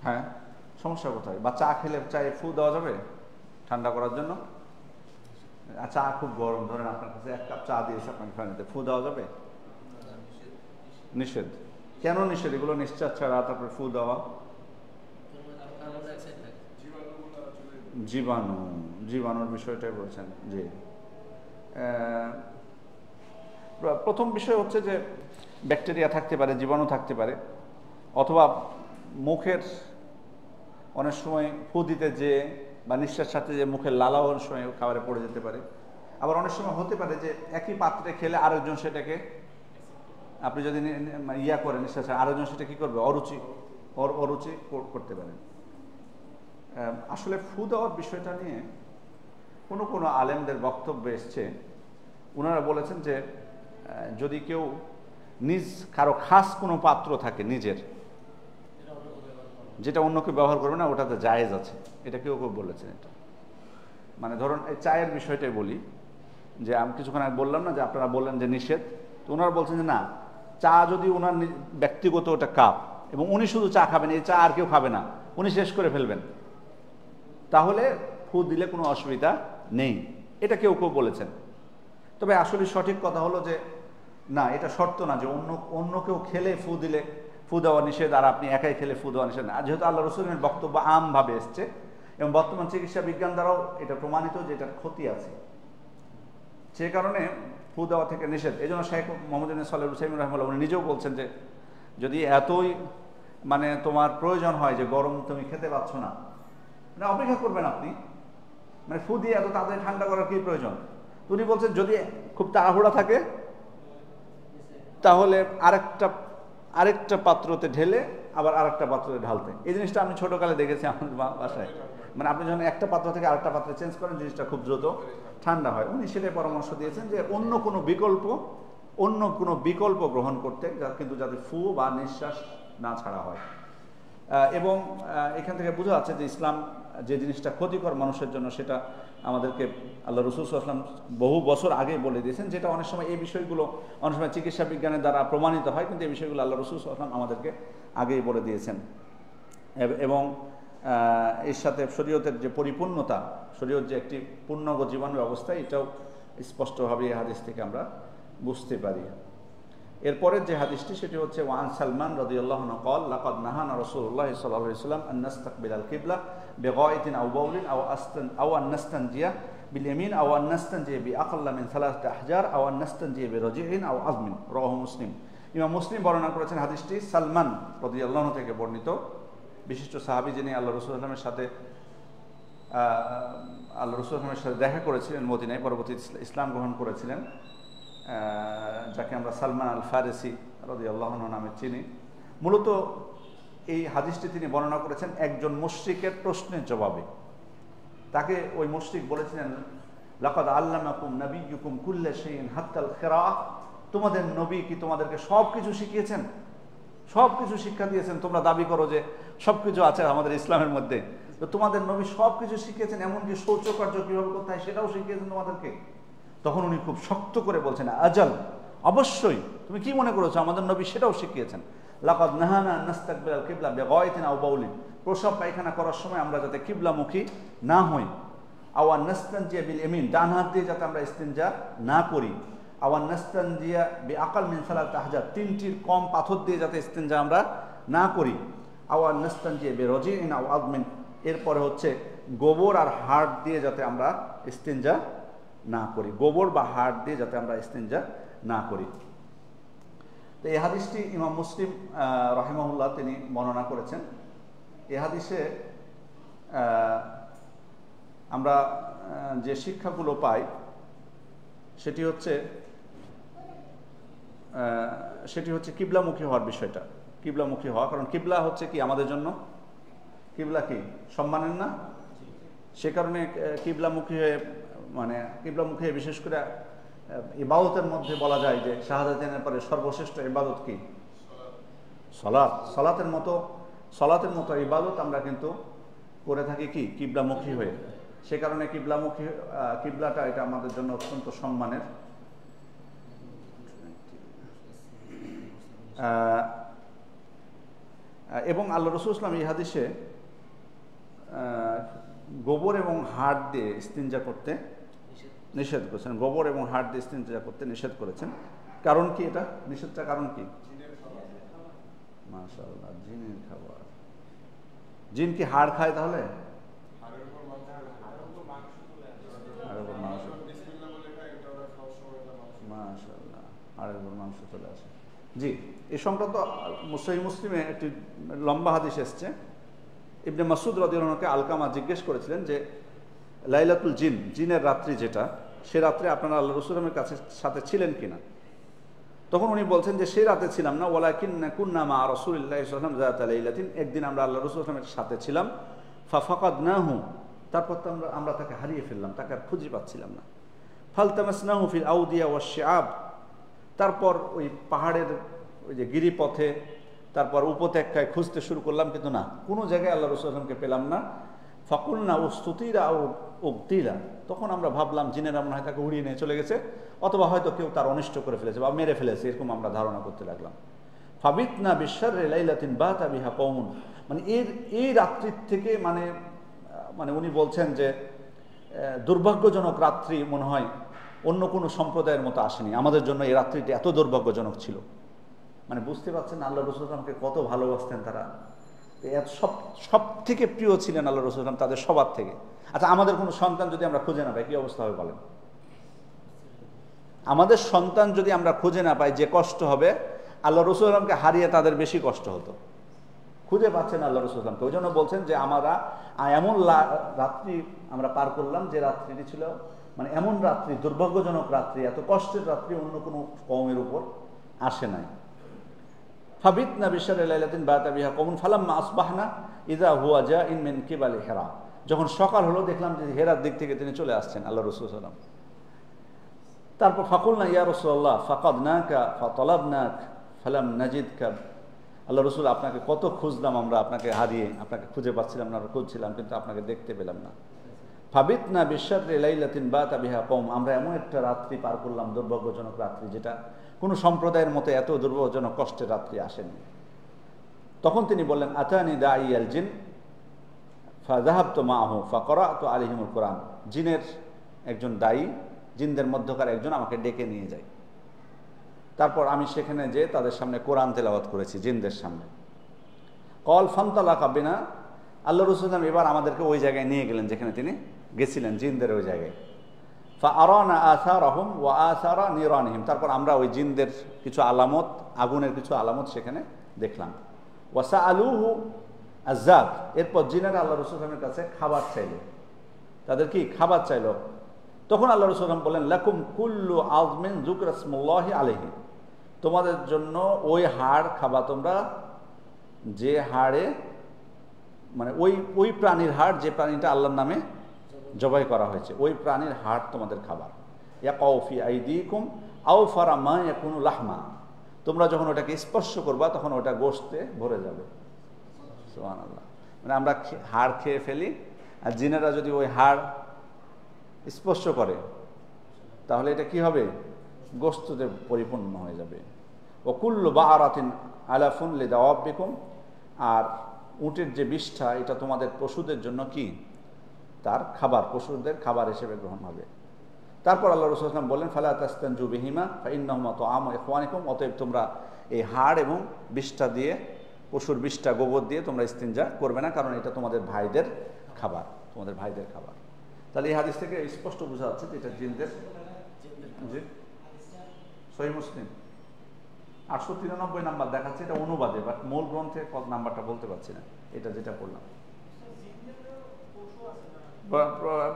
হ্যাঁ, সমস্যা কোথায়? বা চা খেলে চায়ে ফু দেওয়া যাবে ঠান্ডা করার জন্য? চা খুব গরম, ধরেন আপনার কাছে 1 কাপ চা দিয়েছে, আপনাকে খাওয়াতে ফু দেওয়া যাবে? নিষেধ। কেন নিষেধ? এগুলো নিঃশ্বাস ছাড়া তারপরে ফু দেওয়া জীবাণু, জীবাণুর বিষয়টাই বলছেন। জি, প্রথম বিষয় হচ্ছে যে ব্যাকটেরিয়া থাকতে পারে, জীবাণু থাকতে পারে, অথবা মুখের অনেক সময় ফু দিতে যে বা নিঃশ্বাস সাথে যে মুখের লালাও অনেক সময় খাবারে পড়ে যেতে পারে। আবার অনেক সময় হতে পারে যে একই পাত্রে খেলে আরেকজন সেটাকে, আপনি যদি ইয়া করেন নিঃশ্বাস, আরেকজন সেটা কী করবে, অরুচি করতে পারেন। আসলে ফু দেওয়ার বিষয়টা নিয়ে কোনো আলেমদের বক্তব্য এসছে, ওনারা বলেছেন যে যদি কেউ নিজ কারো খাস কোনো পাত্র থাকে নিজের, যেটা অন্য কেউ ব্যবহার করবে না, ওটাতে জায়েজ আছে, এটা কেউ বলেছেন। এটা মানে ধরুন এই চায়ের বিষয়টাই বলি, যে আমি কিছুক্ষণ আগে বললাম না যে আপনারা বললেন যে নিষেধ, তো ওনারা বলছেন যে না, চা যদি ওনার ব্যক্তিগত ওটা কাপ এবং উনি শুধু চা খাবেন, এই চা আর কেউ খাবে না, উনি শেষ করে ফেলবেন, তাহলে ফু দিলে কোনো অসুবিধা নেই, এটা কেউ বলেছেন। তবে আসলে সঠিক কথা হলো যে না, এটা শর্ত না যে অন্য কেউ খেলে ফু দিলে ফু দেওয়া নিষেধ, আর আপনি একাই খেলে ফু দেওয়া নিষেধ না। যেহেতু আল্লাহ রসুলের বক্তব্য আমভাবে এসছে এবং বর্তমান চিকিৎসা বিজ্ঞান দ্বারাও এটা প্রমাণিত যে এটার ক্ষতি আছে, সে কারণে ফু দেওয়া থেকে নিষেধ। এই জন্য শেখ মোহাম্মদ ইবনে সালেহ আল উসাইমিন রাহিমাহুল্লাহ উনি নিজেও বলছেন যে যদি এতই মানে তোমার প্রয়োজন হয় যে গরম তুমি খেতে পাচ্ছ না, মানে অপেক্ষা করবেন আপনি, মানে ফু দিয়ে এত তাড়াতাড়ি ঠান্ডা করার কি প্রয়োজন। উনি বলছেন যদি খুব তাড়াহুড়া থাকে তাহলে আরেকটা পাত্রতে ঢেলে আবার আরেকটা পাত্রতে ঢালতে। এই জিনিসটা আমি ছোটকালে দেখেছি আমাদের বাসায়, মানে আপনি যখন একটা পাত্র থেকে আরেকটা পাত্রে চেঞ্জ করেন, জিনিসটা খুব দ্রুত ঠান্ডা হয়। উনি সেটাই পরামর্শ দিয়েছেন যে অন্য কোনো বিকল্প গ্রহণ করতে, কিন্তু যাতে ফু বা নিঃশ্বাস না ছাড়া হয়। এবং এখান থেকে বোঝা যাচ্ছে যে ইসলাম যে জিনিসটা ক্ষতিকর মানুষের জন্য, সেটা আমাদেরকে আল্লাহ রসুল সাল্লাল্লাহু আলাইহি ওয়াসাল্লাম বহু বছর আগে বলে দিয়েছেন, যেটা অনেক সময় এই বিষয়গুলো অনেক সময় চিকিৎসা বিজ্ঞানের দ্বারা প্রমাণিত হয়, কিন্তু এই বিষয়গুলো আল্লাহ রসুল সাল্লাল্লাহু আলাইহি ওয়াসাল্লাম আমাদেরকে আগেই বলে দিয়েছেন। এবং এর সাথে শরীয়তের যে পরিপূর্ণতা, শরীয়ত যে একটি পূর্ণাঙ্গ জীবনের অবস্থা, এটাও স্পষ্টভাবে এই হাদিস থেকে আমরা বুঝতে পারি। এরপরের যে হাদিসটি সেটি হচ্ছে ওয়ান সালমান রাদিয়াল্লাহু আনহু قال لقد نهانا رسول الله صلى الله عليه وسلم أن نستقبل القبلة بغائط أو بول أو أن نستنجي باليمين أو أن نستنجي بأقل من 3 أحجار أو أن نستنجي برجيع أو عظم رواه مسلم। ইমাম মুসলিম বর্ণনা করেছেন হাদিসটি সালমান রাদিয়াল্লাহু আনহু থেকে বর্ণিত, বিশিষ্ট সাহাবী, যিনি আল্লাহ রাসূল সাল্লাল্লাহু আলাইহি ওয়াসাল্লামের সাথে দেখা করেছিলেন মদিনায়, পরবর্তী ইসলাম গ্রহণ করেছিলেন, যাকে আমরা সালমান আল ফারিসি রাদিয়াল্লাহু আনহু নামে চিনি। মূলত এই হাদিসটি তিনি বর্ণনা করেছেন একজন মুশরিকের প্রশ্নের জবাবে। তাকে ওই মুশরিক বলেছিলেন, লাকাদ আল্লামাকুম নাবিয়্যুকুম কুল্লা শাইইন হাত্তাল কিরাআহ, তোমাদের নবী কি তোমাদেরকে সব কিছু শিখিয়েছেন, সব কিছু শিক্ষা দিয়েছেন? তোমরা দাবি করো যে সব কিছু আছে আমাদের ইসলামের মধ্যে, তো তোমাদের নবী সব কিছু শিখিয়েছেন, এমনকি শৌচকার্য কীভাবে করতে হয় সেটাও শিখিয়েছেন তোমাদেরকে? তখন উনি খুব শক্ত করে বলছেন, আজাল, অবশ্যই, তুমি কি মনে করেছো আমাদের নবী সেটাও শিখিয়েছেন। লাকাদ নাহানা নাস্তাকবিলাল কিবলা বিগায়তিন আও বাউলিন, প্রসব পায়খানা করার সময় আমরা যাতে কিবলামুখী না হই, আওয়ান নাস্তানজিয়া বিল ইয়ামিন, ডান হাত দিয়ে যাতে আমরা ইস্তিনজা না করি, আওয়ান নাস্তানজিয়া বিআকাল মিন 3 আহজার, 3টির কম পাথর দিয়ে যাতে ইস্তিনজা আমরা না করি, আওয়ান নাস্তানজিয়া বিরজিইন আও আযমিন, এরপরে হচ্ছে গোবর আর হাড় দিয়ে যাতে আমরা ইস্তিনজা না করি, গোবর বা হাড় দিয়ে যাতে আমরা ইস্তিনজা না করি। তো এই হাদিসটি ইমাম মুসলিম রাহিমাহুল্লাহ তিনি বর্ণনা করেছেন। এই হাদিসে আমরা যে শিক্ষাগুলো পাই সেটি হচ্ছে কিবলামুখী হওয়ার বিষয়টা, কিবলামুখী হওয়া। কারণ কিবলা হচ্ছে কি আমাদের জন্য, কিবলা কি সম্মানের না, সে কারণে কিবলামুখী হয়ে, মানে কিবলামুখী বিশেষ করে ইবাদতের মধ্যে বলা যায় যে শাহাদাতের পরে সর্বশ্রেষ্ঠ ইবাদত কি? সালাত। সালাতের মতো ইবাদত আমরা কিন্তু করে থাকি কি? কিবলামুখী হয়ে। সে কারণে কিবলাটা এটা আমাদের জন্য অত্যন্ত সম্মানের। এবং আল্লাহ রাসূল সাল্লাল্লাহু আলাইহি ওয়াসাল্লাম এই হাদিসে গোবর এবং হাড় দিয়ে ইস্তিনজা করতে নিষেধ করেছেন, গোবর এবং হাড় দিয়ে ইস্তিনজা করতে নিষেধ করেছেন। কারণ কি এটা নিষেধটা? কারণ কি? মাশাআল্লাহ, জিনের খাবার। জিন কি হাড় খায়? তাহলে জি, এই সংক্রান্ত সহিহ মুসলিমে একটি লম্বা হাদিস এসছে। ইবনে মাসউদ রাদিয়াল্লাহু আনহুকে আলকামা জিজ্ঞেস করেছিলেন যে লাইলাতুল জিন, জিনের রাত্রি যেটা, সে রাত্রে আপনারা আল্লাহ রাসূলের কাছে সাথে ছিলেন কিনা? তখন উনি বলছেন যে সেই রাতে ছিলাম না, ওয়ালাকিন্না কুন্না মা রাসূলিল্লাহি সাল্লাল্লাহু আলাইহি ওয়াসাল্লাম যাতা লাইলাতিন, একদিন আমরা আল্লাহ রাসূলের সাথে ছিলাম, ফাফাকাদনাহু, তারপর তো আমরা তাকে হারিয়ে ফেললাম, তাকে আর খুঁজে পাচ্ছিলাম না। ফালতামাসনাহু ফিল আউদিয়া ওয়াশ শিআব, তারপর ওই পাহাড়ের ওই যে গিরিপথে, তারপর উপত্যকায় খুঁজতে শুরু করলাম, কিন্তু না, কোনো জায়গায় আল্লাহ রাসূলুল্লাহ সাল্লাল্লাহু আলাইহি ওয়াসাল্লামকে পেলাম না। ফাকুলনা উস্তুতিরা ও উবতিলা, তখন আমরা ভাবলাম জিনেরা মনে হয় তাকে উড়িয়ে নিয়ে চলে গেছে, অথবা হয়তো কেউ তার অনিষ্ট করে ফেলেছে বা মেরে ফেলেছে, এরকম আমরা ধারণা করতে লাগলাম। ফাবিতনা বিশাররি লাইলাতিন বাতা বিহা কওমুন, মানে এই রাত্রির থেকে মানে উনি বলছেন যে দুর্ভাগ্যজনক রাত্রি মনে হয় অন্য কোনো সম্প্রদায়ের মতো আসেনি, আমাদের জন্য এই রাত্রিটি এত দুর্ভাগ্যজনক ছিল। মানে বুঝতে পারছেন আল্লাহ রাসূলুল্লাহ আমাকে কত ভালোবাসতেন তারা, সব থেকে প্রিয় ছিলেন আল্লাহ রাসূলুল্লাহ তাদের সবার থেকে। আচ্ছা, আমাদের কোনো সন্তান যদি আমরা খুঁজে না পাই কি অবস্থা হবে বলেন? আমাদের সন্তান যদি আমরা খুঁজে না পাই যে কষ্ট হবে, আল্লাহ রাসূলুল্লাহকে হারিয়ে তাদের বেশি কষ্ট হতো। খুঁজে পাচ্ছেন আল্লাহ রাসূলুল্লাহকে, ওই জন্য বলছেন যে আমরা এমন রাত্রি আমরা পার করলাম যে রাত্রিটি ছিল মানে এমন রাত্রি, দুর্ভাগ্যজনক রাত্রি, এত কষ্টের রাত্রি অন্য কোনো কওমের উপর আসে নাই। ফাবিতনা বিশাররি লাইলাতিন বাতা বিহা কওমুন ফালাম্মা আসবাহনা ইযা হুয়া জাইন মিন কিবালি হিরা, যখন সকাল হলো দেখলাম যে হেরার দিক থেকে তিনি চলে আসছেন আল্লাহ রাসূল সাল্লাল্লাহু আলাইহি ওয়াসাল্লাম। তারপর ফাকুলনা ইয়া রাসূলুল্লাহ ফাকাদনাকা ফাতালাবনাক ফালাম নাজিদকা, আল্লাহ রাসূল আপনাকে কত খুঁজলাম আমরা, আপনাকে হারিয়ে আপনাকে খুঁজে পাচ্ছিলাম না, খুঁজছিলাম কিন্তু আপনাকে দেখতে পেলাম না। ফাবিতনা বিশাররি লাইলাতিন বাতা বিহা কওম, আমরা এমন একটা রাত্রি পার করলাম, দুর্ভাগ্যজনক রাত্রি, যেটা কোনো সম্প্রদায়ের মতো এত দুর্ভাগ্যজনক কষ্টের রাত্রি আসেনি। তখন তিনি বললেন আতানি দাঈয়াল জিন ফাযাহাবতু মাআহু ফাকরাতু আলাইহিমুল কুরআন, জিনের একজন দায়ী, জিনদের মধ্যকার একজন আমাকে ডেকে নিয়ে যায়, তারপর আমি সেখানে যেয়ে তাদের সামনে কোরআন তেলাওয়াত করেছি জিনদের সামনে। কল ফান্তালাকা বিনা, আল্লাহ রাসূল এবার আমাদেরকে ওই জায়গায় নিয়ে গেলেন যেখানে তিনি গেছিলেন, জিনদের ওই জায়গায়। ফাআরানা আসারাহুম ওয়া আসারা নিরানহিম, তারপর আমরা ওই জিনদের কিছু আলামত, আগুনের কিছু আলামত সেখানে দেখলাম। ওয়াসাআলুহু আযাক, এরপর জিনেরা আল্লাহ রাসূলের কাছে খাবার চাইল, তাদের কি খাবার চাইল। তখন আল্লাহ রাসূল বলেন লাকুম কুল্লু আযমিন যুকরা ইসমুল্লাহি আলাইহি, তোমাদের জন্য ওই হাড় খাবা তোমরা, যে হাড়ে মানে ওই প্রাণীর হাড়, যে প্রাণীটা আল্লাহর নামে জবাই করা হয়েছে, ওই প্রাণীর হাড় তোমাদের খাবার। ইয়াকাউ ফি আইদিকুম আওফারা মা ইয়াকুনু লাহমা, তোমরা যখন ওটাকে স্পর্শ করবা তখন ওটা গোশতে ভরে যাবে। সুবহানাল্লাহ, মানে আমরা হাড় খেয়ে ফেলি, আর জিনেরা যদি ওই হাড় স্পর্শ করে তাহলে এটা কি হবে? গোশতে পরিপূর্ণ হয়ে যাবে। ওয়া কুল্লু বাআরাতিন আলাফুন লিদাওয়াবিকুম, আর উটের যে বিষ্ঠা এটা তোমাদের পশুদের জন্য কি তার খাবার, পশুদের খাবার হিসেবে গ্রহণ হবে। তারপর আল্লাহ রাসূল সাল্লাল্লাহু আলাইহি ওয়াসাল্লাম বলেন ফালা তাস্তানজু বিহিমা ফাইন্নাহুমা তুআমু ইখওয়ানিকুম, অতএব তোমরা এই হাড় এবং বিষ্ঠা দিয়ে, পশুর বিষ্ঠা গোবর দিয়ে তোমরা ইস্তিনজা করবে না, কারণ এটা তোমাদের ভাইদের খাবার, তোমাদের ভাইদের খাবার। তাহলে এই হাদিস থেকে স্পষ্ট বোঝা যাচ্ছে যে এটা জিনদের। জি, সহিহ মুসলিম 893 নাম্বার দেখাচ্ছে, এটা অনুবাদে, বাট মূল গ্রন্থে নাম্বারটা বলতে পারছি না, এটা যেটা পড়লাম।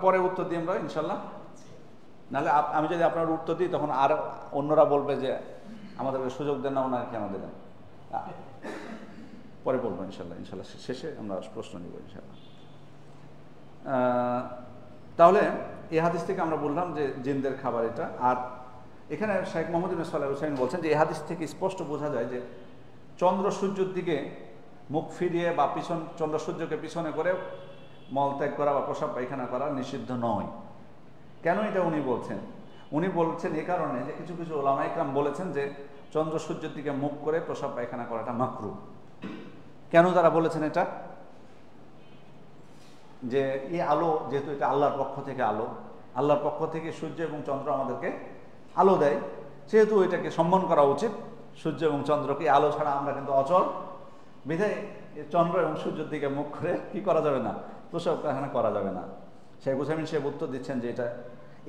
পরে উত্তর দিই আমরা ইনশাল্লাহ, নাহলে আমি যদি আপনার উত্তর দিই তখন আর অন্যরা বলবে যে আমাদেরকে সুযোগ দেন না, ওনাকে কেন দেন। পরে বলবো ইনশাল্লাহ, ইনশাল্লাহ শেষে আমরা প্রশ্ন নিব ইনশাল্লাহ। তাহলে এই হাদিস থেকে আমরা বললাম যে জিনদের খাবার এটা। আর এখানে শেখ মোহাম্মদ ইবনে সালেহ আল উসাইমিন বলছেন যে এই হাদিস থেকে স্পষ্ট বোঝা যায় যে চন্দ্র সূর্যের দিকে মুখ ফিরিয়ে বা চন্দ্র সূর্যকে পিছনে করে মলত্যাগ করা বা প্রসাব পায়খানা করা নিষিদ্ধ নয়। কেন এটা উনি বলছেন? উনি বলছেন এই কারণে যে কিছু কিছু ওলামা ইকরাম বলেছেন যে চন্দ্র সূর্যের দিকে মুখ করে প্রসাব পায়খানা করাটা মাকরুহ। কেন তারা বলেছেন এটা? যে এই আলো যেহেতু এটা আল্লাহর পক্ষ থেকে আলো, আল্লাহর পক্ষ থেকে সূর্য এবং চন্দ্র আমাদেরকে আলো দেয়, সেহেতু এটাকে সম্মান করা উচিত। সূর্য এবং চন্দ্রকে আলো ছাড়া আমরা কিন্তু অচল, বিধায় চন্দ্র এবং সূর্যের দিকে মুখ করে কি করা যাবে না, প্রসাব পায়খানা করা যাবে না। শেখ উসাইমিন সাহেব উত্তর দিচ্ছেন যে এটা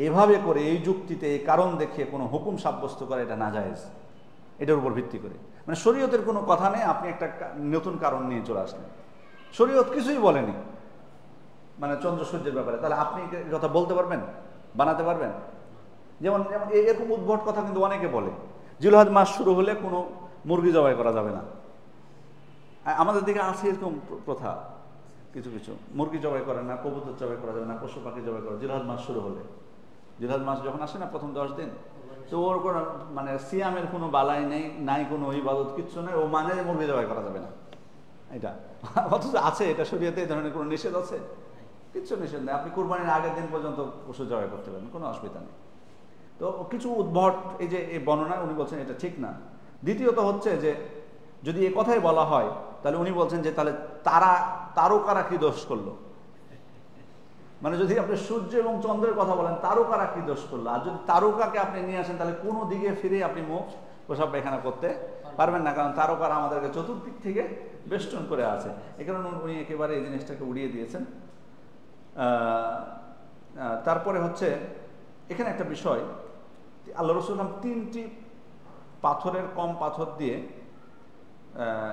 এভাবে করে, এই যুক্তিতে, এই কারণ দেখিয়ে কোনো হুকুম সাব্যস্ত করে এটা নাজায়েজ। এটার উপর ভিত্তি করে। মানে শরীয়তের কোনো কথা নেই, আপনি একটা নতুন কারণ নিয়ে চলে আসলেন। শরীয়ত কিছুই বলেনি মানে চন্দ্র সূর্যের ব্যাপারে, তাহলে আপনি এই কথা বলতে পারবেন, বানাতে পারবেন? যেমন যেমন এরকম উদ্ভট কথা কিন্তু অনেকে বলে, জিলহজ মাস শুরু হলে কোনো মুরগি জবাই করা যাবে না। আমাদের দিকে আছে এরকম প্রথা, কিছু কিছু মুরগি জবাই করে না, কবুতর জবাই করা যাবে না, পশু পাখি জবাই করা, জিলহজ মাস শুরু হলে। জিলহজ মাস যখন আসে না প্রথম 10 দিন, তো ওর কোনো মানে সিয়ামের কোনো বালাই নেই, নাই কোনো ইবাদত, কিচ্ছু নেই, ও মানে মুরগি জবাই করা যাবে না এটা। অথচ আছে এটা শরীয়তে, এই ধরনের কোনো নিষেধ আছে? কিচ্ছু নিষেধ নেই, আপনি কুরবানির আগের দিন পর্যন্ত পশু জবাই করতে পারেন, কোনো অসুবিধা নেই। তো কিছু উদ্ভট এই যে এই বর্ণনা উনি বলছেন এটা ঠিক না। দ্বিতীয়ত হচ্ছে যে যদি এ কথাই বলা হয় তাহলে উনি বলছেন যে তাহলে তারকারা কি দোষ করলো? মানে যদি আপনি সূর্য এবং চন্দ্রের কথা বলেন, তারকারা কি দোষ করলো? আর যদি তারকাকে আপনি নিয়ে আসেন তাহলে কোনো দিকে ফিরে আপনি মুখ প্রসাব পায়খানা করতে পারবেন না, কারণ তারকারা আমাদেরকে চতুর্দিক থেকে বেষ্টন করে আছে। এ কারণে উনি একেবারে এই জিনিসটাকে উড়িয়ে দিয়েছেন। তারপরে হচ্ছে এখানে একটা বিষয়, আল্লাহ রাসূল 3টি পাথরের কম পাথর দিয়ে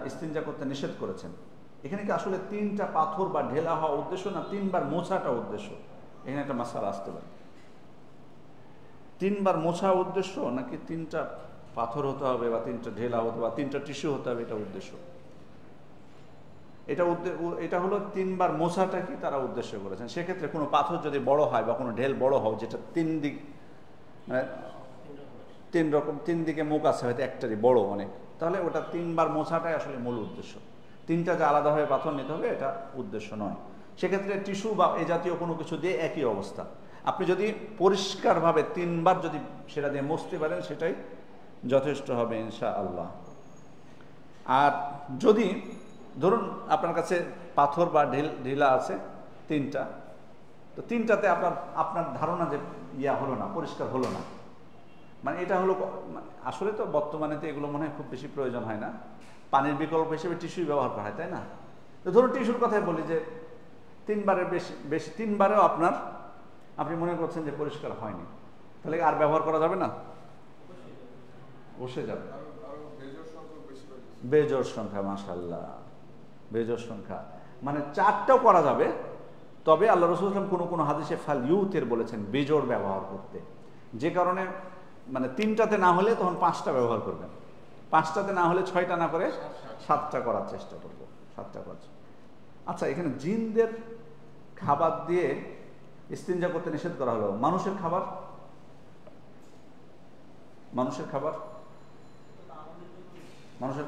ইস্তিনজা করতে নিষেধ করেছেন। এখানে কি আসলে 3টা পাথর বা ঢেলা হওয়া উদ্দেশ্য, না 3 বার মোছাটা উদ্দেশ্য? এখানে একটা মাসালা আসতে পারে। 3 বার মোছা উদ্দেশ্য, নাকি 3টা পাথর হতে হবে, বা 3টা ঢেলা হতে হবে, বা 3টা টিস্যু হতে হবে, এটা উদ্দেশ্য? এটা হলো 3 বার মোছাটা কি তারা উদ্দেশ্য করেছেন। সেক্ষেত্রে কোনো পাথর যদি বড় হয় বা কোনো ঢেল বড় হয়, যেটা 3 দিক মানে 3 দিকে মুখ আছে, হয়তো একটারই বড় অনেক, তাহলে ওটা 3 বার মোছাটাই আসলে মূল উদ্দেশ্য। 3টা যে আলাদাভাবে পাথর নিতে হবে এটা উদ্দেশ্য নয়। সেক্ষেত্রে টিস্যু বা এই জাতীয় কোনো কিছু দিয়ে একই অবস্থা। আপনি যদি পরিষ্কারভাবে 3 বার যদি সেটা দিয়ে মুছতে পারেন সেটাই যথেষ্ট হবে ইনশাআল্লাহ। আর যদি ধরুন আপনার কাছে পাথর বা ঢিলা আছে 3টা, তো 3টাতে আপনার ধারণা যে হলো না, পরিষ্কার হলো না, মানে এটা হলো আসলে তো বর্তমানে তো এগুলো মনে হয় খুব বেশি প্রয়োজন হয় না, পানির বিকল্প হিসেবে টিস্যুই ব্যবহার করা হয়, তাই না? তো ধরুন টিস্যুর কথাই বলি যে 3 বারের বেশি 3 বারেও আপনি মনে করছেন যে পরিষ্কার হয়নি, তাহলে আর ব্যবহার করা যাবে না? বসে যাবে। বেজোড় সংখ্যা, মাশাআল্লাহ, বেজোড় সংখ্যা মানে 4টাও করা যাবে। তবে আল্লাহ রাসূল সাল্লাল্লাহু আলাইহি ওয়াসাল্লাম কোনো হাদিসে ফালইউতের বলেছেন বেজোড় ব্যবহার করতে, যে কারণে মানে 3টাতে না হলে তখন 5টা ব্যবহার করবেন, 5টাতে না হলে 6টা না করে 7টা করার চেষ্টা করব, 7টা করার। আচ্ছা, এখানে জিনদের খাবার দিয়ে ইস্তিনজা করতে নিষেধ করা হলো, মানুষের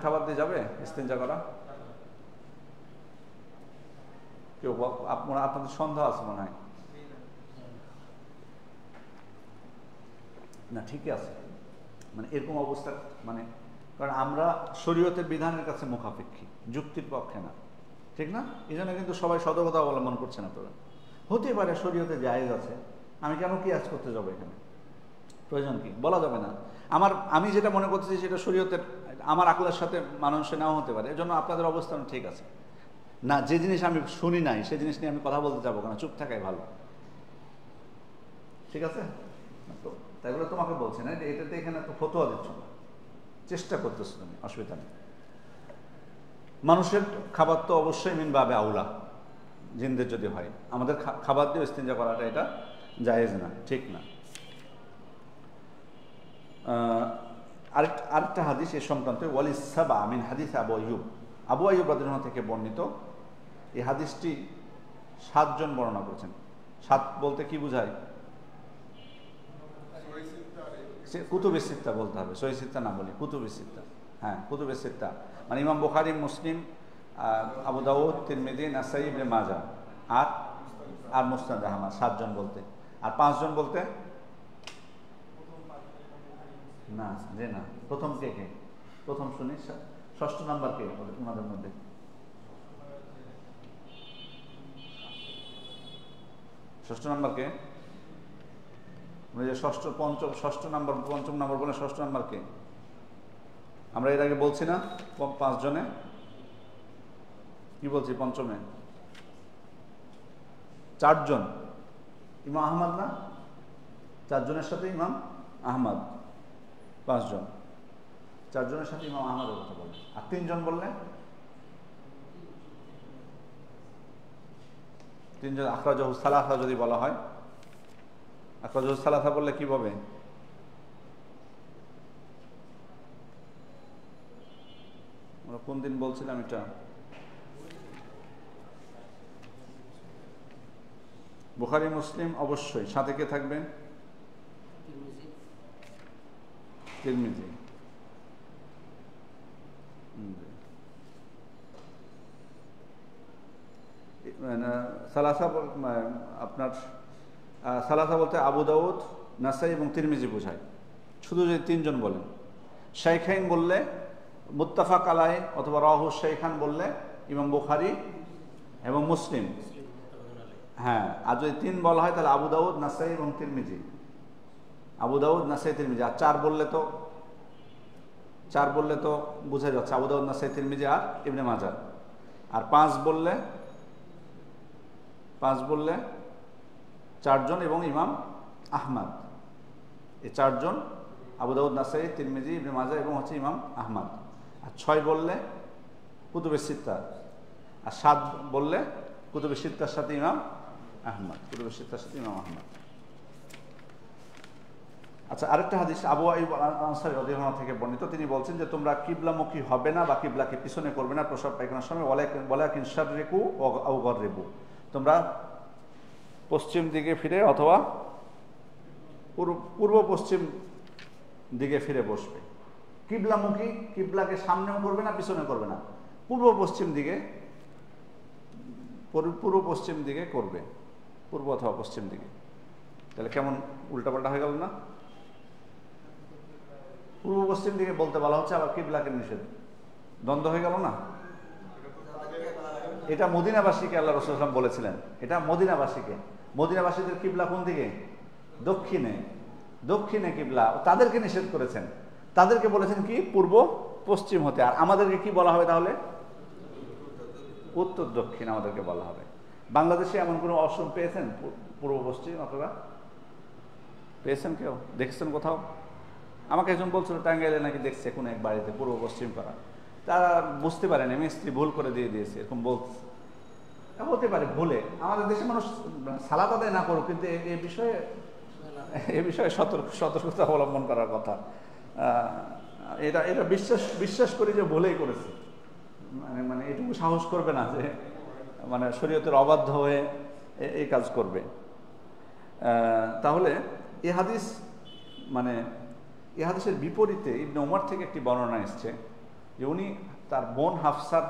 খাবার দিয়ে যাবে ইস্তিনজা করা? কেউ আপনাদের সন্দেহ আছে মনে হয় না? ঠিকই আছে, মানে এরকম অবস্থা, মানে কারণ আমরা শরীয়তের বিধানের কাছে মুখাপেক্ষী, যুক্তির পক্ষে না, ঠিক না? এই জন্য কিন্তু সবাই সতর্কতা অবলম্বন করছে না। আপনারা হতে পারে শরীয়তে জায়েজ আছে, আমি কেন কিয়াস করতে যাবো? এখানে প্রয়োজন কি? বলা যাবে না। আমি যেটা মনে করতেছি সেটা শরীয়তের আমার আকলের সাথে মানুষের নাও হতে পারে, এজন্য আপনাদের অবস্থান ঠিক আছে না। যে জিনিস আমি শুনি নাই সে জিনিস নিয়ে আমি কথা বলতে যাবো কেন? চুপ থাকাই ভালো, ঠিক আছে? তো তাই বলে তোমাকে বলছি না যে এটাতে এখানে তো ফতোয়া দিচ্ছ না, চেষ্টা করতেছো তুমি, অসুবিধা নেই। মানুষের খাবার তো অবশ্যই মিনবাবে আউলা, জিনদের যদি হয়, আমাদের খাবার দিয়ে ইস্তিনজা করাটা এটা জায়েজ না, ঠিক না। আরেকটা হাদিস এ সংক্রান্ত, ওয়ালিস সাবা মিন হাদিস আবু আইয়ুব রাদিয়াল্লাহু থেকে বর্ণিত। এই হাদিসটি 7 জন বর্ণনা করেছেন। 7 বলতে কি বোঝায়? কুতুবে সিত্তা বলতে হবে, সহিহ সিত্তা না বলি, কুতুবে সিত্তা। হ্যাঁ, কুতুবে সিত্তা মানে ইমাম বুখারী, মুসলিম, আবু দাউদ, তিরমিজি, নাসাই, ইবনে মাজাহ আর মুসনাদ আহমদ। 7 জন বলতে। আর 5 জন বলতে না, যে না। প্রথম কে? প্রথম শুনি, 6ষ্ঠ নাম্বার কে ওনাদের মধ্যে? ষষ্ঠ নাম্বার কে? ষষ্ঠ নাম্বার, পঞ্চম নাম্বার বলে 6ষ্ঠ নাম্বার কে? আমরা এর আগে বলছি না 5 জনে? কি বলছি? পঞ্চমে 4 জন, ইমাম আহমদ না? 4 জনের সাথে ইমাম আহমদ 5 জন, চারজনের সাথে ইমাম আহমদের কথা বললেন। আর তিনজন বললে তিনজন আখরাজাহু সালাসা যদি বলা হয়, আখরাজাহু সালাসা বললে কি হবে? আমরা কোন দিন বলছিলাম এটা? বুখারী মুসলিম অবশ্যই, সাথে কে থাকবে? তিরমিজি। সালাসা আপনার সালাসা বলতে আবু দাউদ, নাসাই এবং তিরমিজি বোঝায়। শুধু যদি তিনজন বলেন। শাইখাইন বললে মুত্তাফাক আলাইহি অথবা রাহু শাইখান বললে ইমাম বুখারী এবং মুসলিম। হ্যাঁ, আর যদি তিন বলা হয় তাহলে আবু দাউদ, নাসাই এবং তিরমিজি। আবু দাউদ, নাসাই, তিরমিজি। আর চার বললে তো বোঝা যাচ্ছে আবু দাউদ, নাসাই, তিরমিজি আর ইবনে মাজাহ। আর পাঁচ বললে চারজন এবং ইমাম আহমদ। এই চারজন আবু দাউদ, নাসাই, তিরমিজি, ইবনে মাজাহ এবং হচ্ছে ইমাম আহমদ। আর ছয় বললে কুতুবে সিত্তা। আর সাত বললে কুতুবে সিত্তার সাথে ইমাম আহমদ। আচ্ছা, আরেকটা হাদিস আবু আইয়ুব আনসারী রাদিয়াল্লাহু আনহু থেকে বর্ণিত। তিনি বলছেন যে তোমরা কিবলামুখী হবে না বা কিবলাকে পিছনে করবে না প্রস্রাব পায়খানার সময়। ওয়ালাকিন শাররিকু আও গাররিবু, তোমরা পশ্চিম দিকে ফিরে অথবা পূর্ব পশ্চিম দিকে ফিরে বসবে। কিবলামুখী, কিবলাকে সামনেও করবে না পিছনে করবে না, পূর্ব পশ্চিম দিকে করবে, পূর্ব অথবা পশ্চিম দিকে। তাহলে কেমন উল্টাপাল্টা হয়ে গেল না? পূর্ব পশ্চিম দিকে বলতে বলা হচ্ছে, আবার কিবলাকে নিষেধ, দ্বন্দ্ব হয়ে গেল না? এটা মদিনাবাসীকে আল্লাহ রাসূল সাল্লাল্লাহু আলাইহি ওয়াসাল্লাম বলেছিলেন। এটা মদিনাবাসীদের কিবলা কোন দিকে? দক্ষিণে কিবলা। তাদেরকে নিষেধ করেছেন, তাদেরকে বলেছেন কি পূর্ব পশ্চিম হতে। আর আমাদেরকে কি বলা হবে তাহলে? উত্তর দক্ষিণ আমাদেরকে বলা হবে। বাংলাদেশে এমন কোনো অপশন পেয়েছেন পূর্ব পশ্চিম? আপনারা পেয়েছেন? কেউ দেখেছেন কোথাও? আমাকে একজন বলছিল টাঙ্গাইলে নাকি দেখছে কোনো এক বাড়িতে পূর্ব পশ্চিম করা। তারা বুঝতে পারেনি, মিস্ত্রি ভুল করে দিয়ে দিয়েছে, এরকম বলছে। হতে পারে ভুলে। আমাদের দেশে মানুষ সালাত আদায় না করুক, কিন্তু এ বিষয়ে সতর্কতা অবলম্বন করার কথা। এটা বিশ্বাস করি যে ভুলেই করেছে। মানে এটুকু সাহস করবে না যে মানে শরীয়তের অবাধ্য হয়ে এই কাজ করবে। তাহলে এই হাদিসের বিপরীতে ইবনে ওমর থেকে একটি বর্ণনা এসছে যে উনি তার বোন হাফসার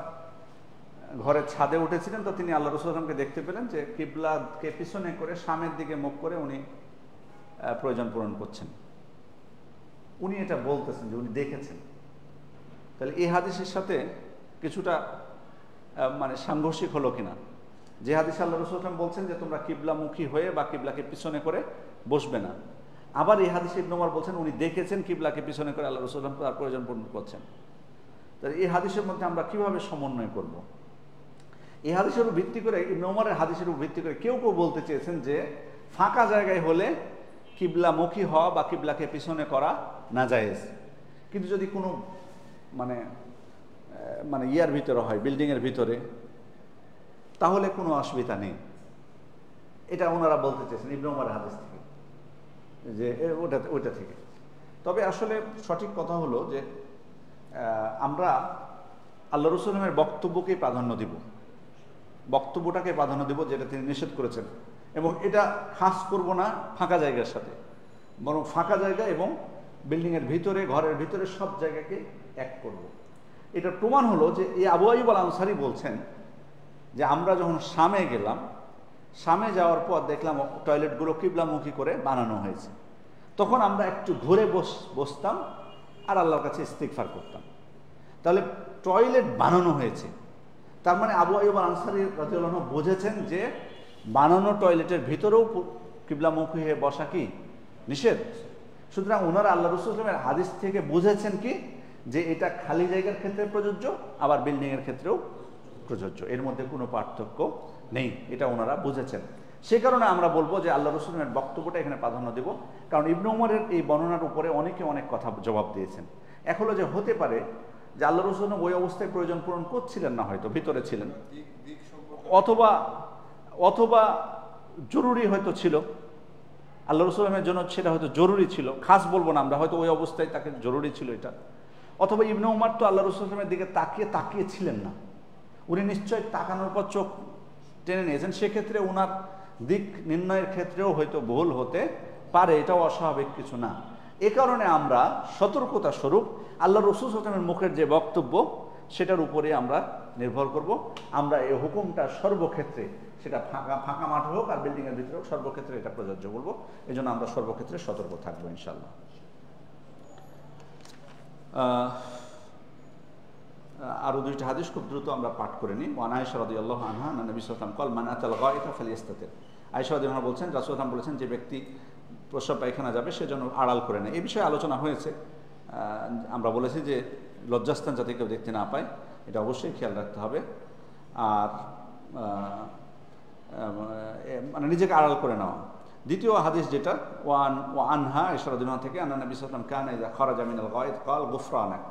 ঘরের ছাদে উঠেছিলেন। তো তিনি আল্লাহ রাসূল সাল্লাল্লাহু আলাইহি ওয়াসাল্লামকে দেখতে পেলেন যে কিবলাকে পিছনে করে সামনের দিকে মুখ করে উনি প্রয়োজন পূরণ করছেন। উনি এটা বলতেছেন যে উনি দেখেছেন। তাহলে এই হাদিসের সাথে কিছুটা মানে সাংঘর্ষিক হলো কিনা? যে হাদিসে আল্লাহ রাসূল সাল্লাল্লাহু আলাইহি ওয়াসাল্লাম বলছেন যে তোমরা কিবলামুখী হয়ে বা কিবলাকে পিছনে করে বসবে না, আবার এই হাদিসে ইবনে ওমর বলছেন উনি দেখেছেন কিবলাকে পিছনে করে আল্লাহ রাসূল সাল্লাল্লাহু আলাইহি ওয়াসাল্লাম তার প্রয়োজন পূরণ করছেন। তাহলে এই হাদিসের মধ্যে আমরা কিভাবে সমন্বয় করব? এই হাদিসের উপর ভিত্তি করে, ইবনে ওমরের হাদিসের উপর ভিত্তি করে কেউ বলতে চেয়েছেন যে ফাঁকা জায়গায় হলে কিবলামুখী হওয়া বা কিবলাকে পিছনে করা নাজায়েজ। কিন্তু যদি কোনো মানে ইয়ার ভিতরে হয়, বিল্ডিংয়ের ভিতরে, তাহলে কোনো অসুবিধা নেই। এটা ওনারা বলতে চেয়েছেন ইবনে ওমরের হাদিস থেকে, যে ওইটা থেকে। তবে আসলে সঠিক কথা হলো যে আমরা আল্লাহ রাসূল সাল্লাল্লাহু আলাইহি ওয়াসাল্লামের বক্তব্যকেই প্রাধান্য দিব, বক্তব্যটাকে প্রাধান্য দিব যেটা তিনি নিষেধ করেছেন। এবং এটা খাস করব না ফাঁকা জায়গার সাথে, বরং ফাঁকা জায়গা এবং বিল্ডিংয়ের ভিতরে, ঘরের ভিতরে সব জায়গাকে এক করব। এটা প্রমাণ হলো যে এই আবু আইয়ুব আল আনসারী বলছেন যে আমরা যখন শামে গেলাম, শামে যাওয়ার পর দেখলাম টয়লেটগুলো কিবলামুখী করে বানানো হয়েছে। তখন আমরা একটু ঘুরে বসতাম আর আল্লাহর কাছে ইস্তিগফার করতাম। তাহলে টয়লেট বানানো হয়েছে, তার মানে আবু আইয়ুব আল আনসারী রাদিয়াল্লাহু আনহু বুঝেছেন যে বানানো টয়লেটের ভিতরেও কিবলামুখী হয়ে বসা কি নিষেধ। সুতরাং ওনারা আল্লাহ রাসূল সাল্লাল্লাহু আলাইহি ওয়াসাল্লামের হাদিস থেকে বুঝেছেন কি যে এটা খালি জায়গার ক্ষেত্রে প্রযোজ্য, আবার বিল্ডিংয়ের ক্ষেত্রেও প্রযোজ্য, এর মধ্যে কোনো পার্থক্য নেই, এটা ওনারা বুঝেছেন। সে কারণে আমরা বলবো যে আল্লাহ রাসূলের বক্তব্যটা এখানে প্রাধান্য দেব। কারণ ইবনে ওমরের এই বর্ণনার উপরে অনেকে অনেক কথা জবাব দিয়েছেন। এক হলো যে হতে পারে যে আল্লাহ রসুল ওই অবস্থায় প্রয়োজন পূরণ করছিলেন না, হয়তো ভিতরে ছিলেন, অথবা অথবা জরুরি হয়তো ছিল আল্লাহ রসুলের জন্য, সেটা হয়তো জরুরি ছিল, খাস বলবো না আমরা, হয়তো ওই অবস্থায় তাকে জরুরি ছিল এটা। অথবা ইবনে উমার তো আল্লাহ রসুলের দিকে তাকিয়ে ছিলেন না, উনি নিশ্চয় তাকানোর পর চোখ টেনে নিয়েছেন, সেক্ষেত্রে ওনার দিক নির্ণয়ের ক্ষেত্রেও হয়তো ভুল হতে পারে, এটাও অস্বাভাবিক কিছু না। এ কারণে আমরা সতর্কতা স্বরূপ আল্লাহ রসুল সাল্লাল্লাহু মুখের যে বক্তব্য সেটার উপরে আমরা নির্ভর করব। আমরা এই হুকুমটা সর্বক্ষেত্রে, সেটা ফাঁকা মাঠ হোক আর বিল্ডিংয়ের ভিতরে হোক, সর্বক্ষেত্রে এটা প্রযোজ্য বলবো। এই জন্য আমরা সর্বক্ষেত্রে সতর্ক থাকবো ইনশাল্লাহ। আরো দুইটা হাদিস খুব দ্রুত আমরা পাঠ করে নিই। ওয়ান আয়েশা রাদিয়াল্লাহু আনহা নবী সাল্লাল্লাহু আলাইহি ওয়াসাল্লাম ক্বাল মান আতাল গায়তা ফালিয়াস্তাতির। আয়েশা রাদিয়াল্লাহু আনহা বলছেন, রাসূল সাল্লাল্লাহু আলাইহি ওয়াসাল্লাম বলেছেন, যে ব্যক্তি প্রস্রাব পায়খানা যাবে সেজন্য আড়াল করে নেয়। এই বিষয়ে আলোচনা হয়েছে। আমরা বলেছি যে লজ্জাস্থান যাতে কেউ দেখতে না পায়, এটা অবশ্যই খেয়াল রাখতে হবে। আর মানে নিজেকে আড়াল করে নেওয়া। দ্বিতীয় হাদিস যেটা, ওয়ানহা আয়েশা রাদিয়াল্লাহু আনহা থেকে, আন্না নবী সাল্লাল্লাহু আলাইহি ওয়াসাল্লাম কানা ইযা খারাজা মিনাল গায়ত ক্বাল গুফরানাক।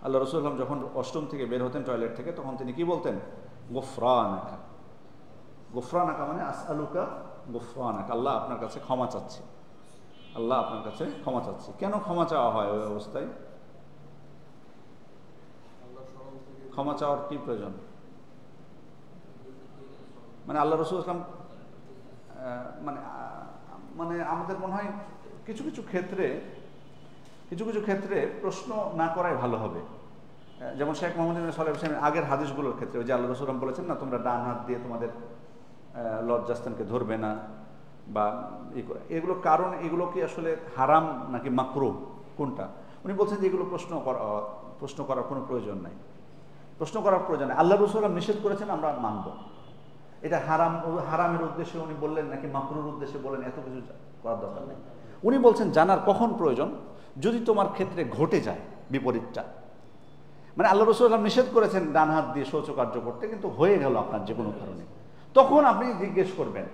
আল্লাহ রাসূল সাল্লাল্লাহু আলাইহি ওয়াসাল্লাম যখন ওয়াশরুম থেকে বের হতেন, টয়লেট থেকে, তখন তিনি কি বলতেন? গুফরানাকা। গুফরানাকা মানে আসআলুকা গুফরানাক, আল্লাহ আপনার কাছে ক্ষমা চাচ্ছি, আল্লাহ আপনার কাছে ক্ষমা চাচ্ছি। কেন ক্ষমা চাওয়া হয় ওই অবস্থায়? ক্ষমা চাওয়ার কি প্রয়োজন? মানে আল্লাহ রাসূল সাল্লাল্লাহু আলাইহি ওয়াসাল্লাম মানে আমাদের মনে হয় কিছু কিছু ক্ষেত্রে প্রশ্ন না করাই ভালো হবে। যেমন শেখ মোহাম্মদ ইবনে সালেহ হোসেনের আগের হাদিসগুলোর ক্ষেত্রে, ওই যে আল্লাহ রাসূল বলেছেন না, তোমরা ডান হাত দিয়ে তোমাদের লজ্জাস্থানকে ধরবে না, বা এগুলো কারণ, এগুলো কি আসলে হারাম নাকি মাকরুহ, কোনটা? উনি বলছেন যে এগুলো প্রশ্ন করার কোনো প্রয়োজন নাই, প্রশ্ন করার প্রয়োজন নেই। আল্লাহ রাসূল নিষেধ করেছেন, আমরা মানব। এটা হারামের উদ্দেশ্যে উনি বললেন নাকি মাকরুর উদ্দেশ্যে বললেন, এত কিছু করার দরকার নেই। উনি বলছেন জানার কখন প্রয়োজন, যদি তোমার ক্ষেত্রে ঘটে যায় বিপরীতটা। মানে আল্লাহ রাসূল নিষেধ করেছেন ডান হাত দিয়ে শৌচকার্য করতে, কিন্তু হয়ে গেল আপনার যে কোনো কারণে, তখন আপনি জিজ্ঞেস করবেন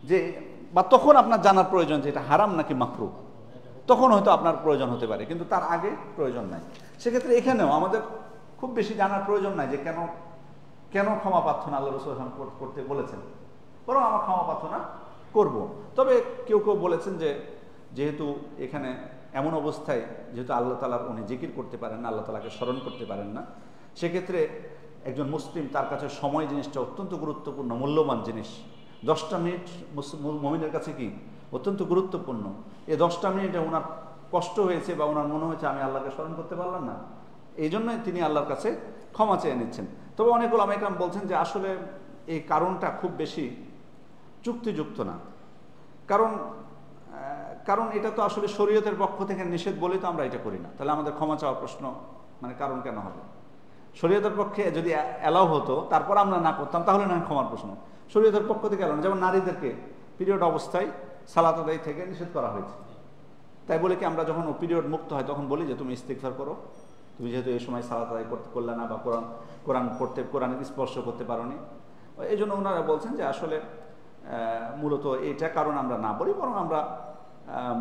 যে, বা তখন আপনার জানার প্রয়োজন যে এটা হারাম নাকি মাকরুহ, তখন হয়তো আপনার প্রয়োজন হতে পারে, কিন্তু তার আগে প্রয়োজন নাই। সেক্ষেত্রে এখানেও আমাদের খুব বেশি জানার প্রয়োজন নাই যে কেন ক্ষমা প্রার্থনা আল্লাহ রাসূল করতে বলেছেন, বরং আমরা ক্ষমা প্রার্থনা করব। তবে কেউ বলেছেন যে যেহেতু এখানে এমন অবস্থায়, যেহেতু আল্লাহ তাআলার উনি জিকির করতে পারেন না, আল্লাহ তাআলাকে স্মরণ করতে পারেন না, সেক্ষেত্রে একজন মুসলিম, তার কাছে সময় জিনিসটা অত্যন্ত গুরুত্বপূর্ণ, মূল্যবান জিনিস। 10টা মিনিট মুমিনের কাছে কি অত্যন্ত গুরুত্বপূর্ণ। এই 10টা মিনিটে ওনার কষ্ট হয়েছে বা ওনার মনে হয়েছে আমি আল্লাহকে স্মরণ করতে পারলাম না, এই জন্যই তিনি আল্লাহর কাছে ক্ষমা চেয়ে নিচ্ছেন। তবে অনেক ওলামা ইকরাম বলছেন যে আসলে এই কারণটা খুব বেশি যুক্তিযুক্ত না, কারণ এটা তো আসলে শরীয়তের পক্ষ থেকে নিষেধ বলেই তো আমরা এটা করি না, তাহলে আমাদের ক্ষমা চাওয়ার প্রশ্ন মানে কারণ কেন হবে? শরীয়তের পক্ষে যদি অ্যালাউ হতো, তারপর আমরা না করতাম, তাহলে না ক্ষমার প্রশ্ন। শরীয়তের পক্ষ থেকে অ্যালাউ, যেমন নারীদেরকে পিরিয়ড অবস্থায় সালাত আদায় থেকে নিষেধ করা হয়েছে, তাই বলে কি আমরা যখন পিরিয়ড মুক্ত হয় তখন বলি যে তুমি ইস্তিগফার করো, তুমি যেহেতু এই সময় সালাত আদায় করলে না, বা কোরআন স্পর্শ করতে পারোনি। এই জন্য ওনারা বলছেন যে আসলে মূলত এটা কারণ আমরা না বলি, বরং আমরা